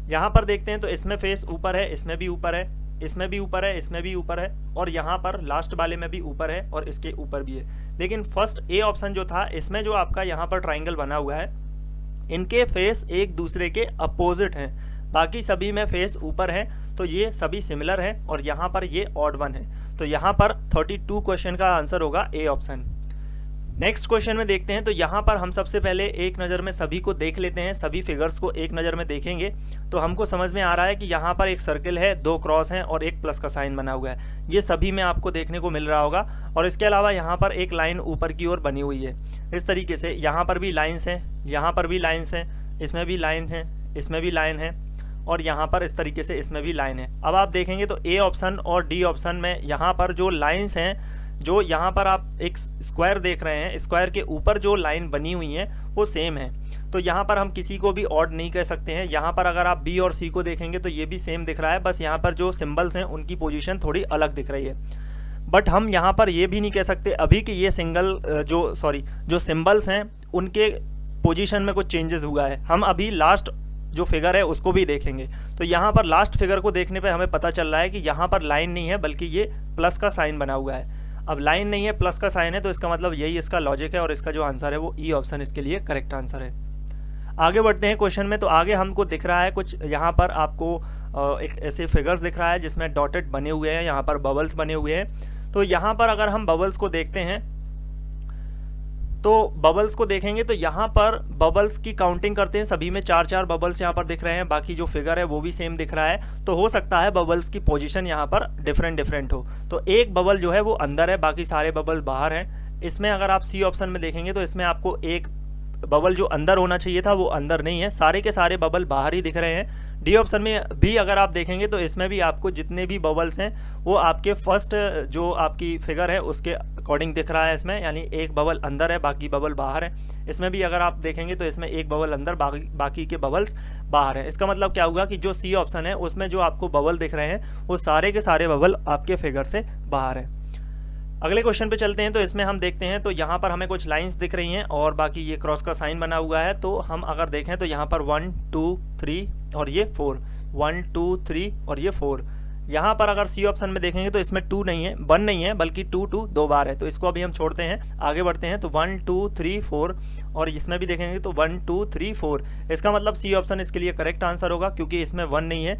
यहाँ पर देखते हैं तो इसमें फेस ऊपर है, इसमें भी ऊपर है, इसमें भी ऊपर है, इसमें भी ऊपर है और यहाँ पर लास्ट वाले में भी ऊपर है और इसके ऊपर भी है। लेकिन फर्स्ट ए ऑप्शन जो था, इसमें जो आपका यहाँ पर ट्राइंगल बना हुआ है, इनके फेस एक दूसरे के अपोजिट हैं। बाकी सभी में फेस ऊपर है तो ये सभी सिमिलर हैं और यहाँ पर ये ऑड वन है। तो यहाँ पर 32 क्वेश्चन का आंसर होगा ए ऑप्शन। नेक्स्ट क्वेश्चन में देखते हैं। तो यहाँ पर हम सबसे पहले एक नज़र में सभी को देख लेते हैं। सभी फिगर्स को एक नज़र में देखेंगे तो हमको समझ में आ रहा है कि यहाँ पर एक सर्किल है, 2 क्रॉस हैं और एक प्लस का साइन बना हुआ है। ये सभी में आपको देखने को मिल रहा होगा। और इसके अलावा यहाँ पर एक लाइन ऊपर की ओर बनी हुई है। इस तरीके से यहाँ पर भी लाइन्स हैं, यहाँ पर भी लाइन्स हैं, इसमें भी लाइन है, इसमें भी लाइन है और यहाँ पर इस तरीके से इसमें भी लाइन है। अब आप देखेंगे तो ए ऑप्शन और डी ऑप्शन में यहाँ पर जो लाइन्स हैं, जो यहाँ पर आप एक स्क्वायर देख रहे हैं, स्क्वायर के ऊपर जो लाइन बनी हुई है वो सेम है। तो यहाँ पर हम किसी को भी ऑड नहीं कह सकते हैं। यहाँ पर अगर आप बी और सी को देखेंगे तो ये भी सेम दिख रहा है, बस यहाँ पर जो सिंबल्स हैं उनकी पोजीशन थोड़ी अलग दिख रही है। बट हम यहाँ पर ये भी नहीं कह सकते अभी कि ये जो सिंबल्स हैं उनके पोजीशन में कुछ चेंजेस हुआ है। हम अभी लास्ट जो फिगर है उसको भी देखेंगे। तो यहाँ पर लास्ट फिगर को देखने पे हमें पता चल रहा है कि यहाँ पर लाइन नहीं है बल्कि ये प्लस का साइन बना हुआ है। अब लाइन नहीं है, प्लस का साइन है, तो इसका मतलब यही इसका लॉजिक है और इसका जो आंसर है वो ई ऑप्शन इसके लिए करेक्ट आंसर है। आगे बढ़ते हैं क्वेश्चन में। तो आगे हमको दिख रहा है कुछ, यहाँ पर आपको एक ऐसे फिगर्स दिख रहा है जिसमें डॉटेड बने हुए हैं, यहाँ पर बबल्स बने हुए हैं। तो यहाँ पर अगर हम बबल्स को देखते हैं तो बबल्स को देखेंगे तो यहाँ पर बबल्स की काउंटिंग करते हैं, सभी में 4-4 बबल्स यहाँ पर दिख रहे हैं। बाकी जो फिगर है वो भी सेम दिख रहा है। तो हो सकता है बबल्स की पोजीशन यहाँ पर डिफरेंट हो। तो एक बबल जो है वो अंदर है, बाकी सारे बबल बाहर हैं। इसमें अगर आप सी ऑप्शन में देखेंगे तो इसमें आपको एक बबल जो अंदर होना चाहिए था वो अंदर नहीं है, सारे के सारे बबल बाहर ही दिख रहे हैं। डी ऑप्शन में भी अगर आप देखेंगे तो इसमें भी आपको जितने भी बबल्स हैं वो आपके फर्स्ट जो आपकी फिगर है उसके अकॉर्डिंग दिख रहा है इसमें, यानी एक बबल अंदर है बाकी बबल बाहर है। इसमें भी अगर आप देखेंगे तो इसमें एक बबल अंदर बाकी के बबल्स बाहर हैं। इसका मतलब क्या होगा कि जो सी ऑप्शन है उसमें जो आपको बबल दिख रहे हैं वो सारे के सारे बबल आपके फिगर से बाहर हैं। अगले क्वेश्चन पे चलते हैं। तो इसमें हम देखते हैं तो यहाँ पर हमें कुछ लाइंस दिख रही हैं और बाकी ये क्रॉस का साइन बना हुआ है। तो हम अगर देखें तो यहाँ पर 1 2 3 और ये 4, 1 2 3 और ये 4, यहाँ पर अगर सी ऑप्शन में देखेंगे तो इसमें 2 नहीं है, 1 नहीं है, बल्कि 2 2 बार है। तो इसको अभी हम छोड़ते हैं, आगे बढ़ते हैं। तो 1 2 3 4 और इसमें भी देखेंगे तो 1 2 3 4। इसका मतलब सी ऑप्शन इसके लिए करेक्ट आंसर होगा, क्योंकि इसमें 1 नहीं है,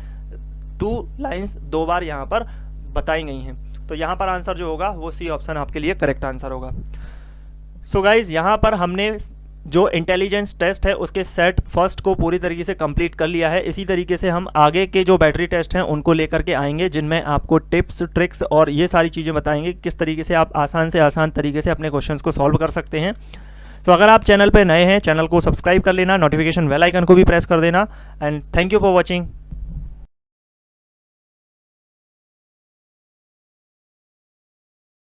2 लाइन्स 2 बार यहाँ पर बताई गई हैं। तो यहाँ पर आंसर जो होगा वो सी ऑप्शन आपके लिए करेक्ट आंसर होगा। सो गाइज, यहाँ पर हमने जो इंटेलिजेंस टेस्ट है उसके सेट फर्स्ट को पूरी तरीके से कंप्लीट कर लिया है। इसी तरीके से हम आगे के जो बैटरी टेस्ट हैं उनको लेकर के आएंगे, जिनमें आपको टिप्स ट्रिक्स और ये सारी चीज़ें बताएंगे किस तरीके से आप आसान से आसान तरीके से अपने क्वेश्चंस को सॉल्व कर सकते हैं। तो अगर आप चैनल पर नए हैं, चैनल को सब्सक्राइब कर लेना, नोटिफिकेशन बेल आइकन को भी प्रेस कर देना। And thank you for watching.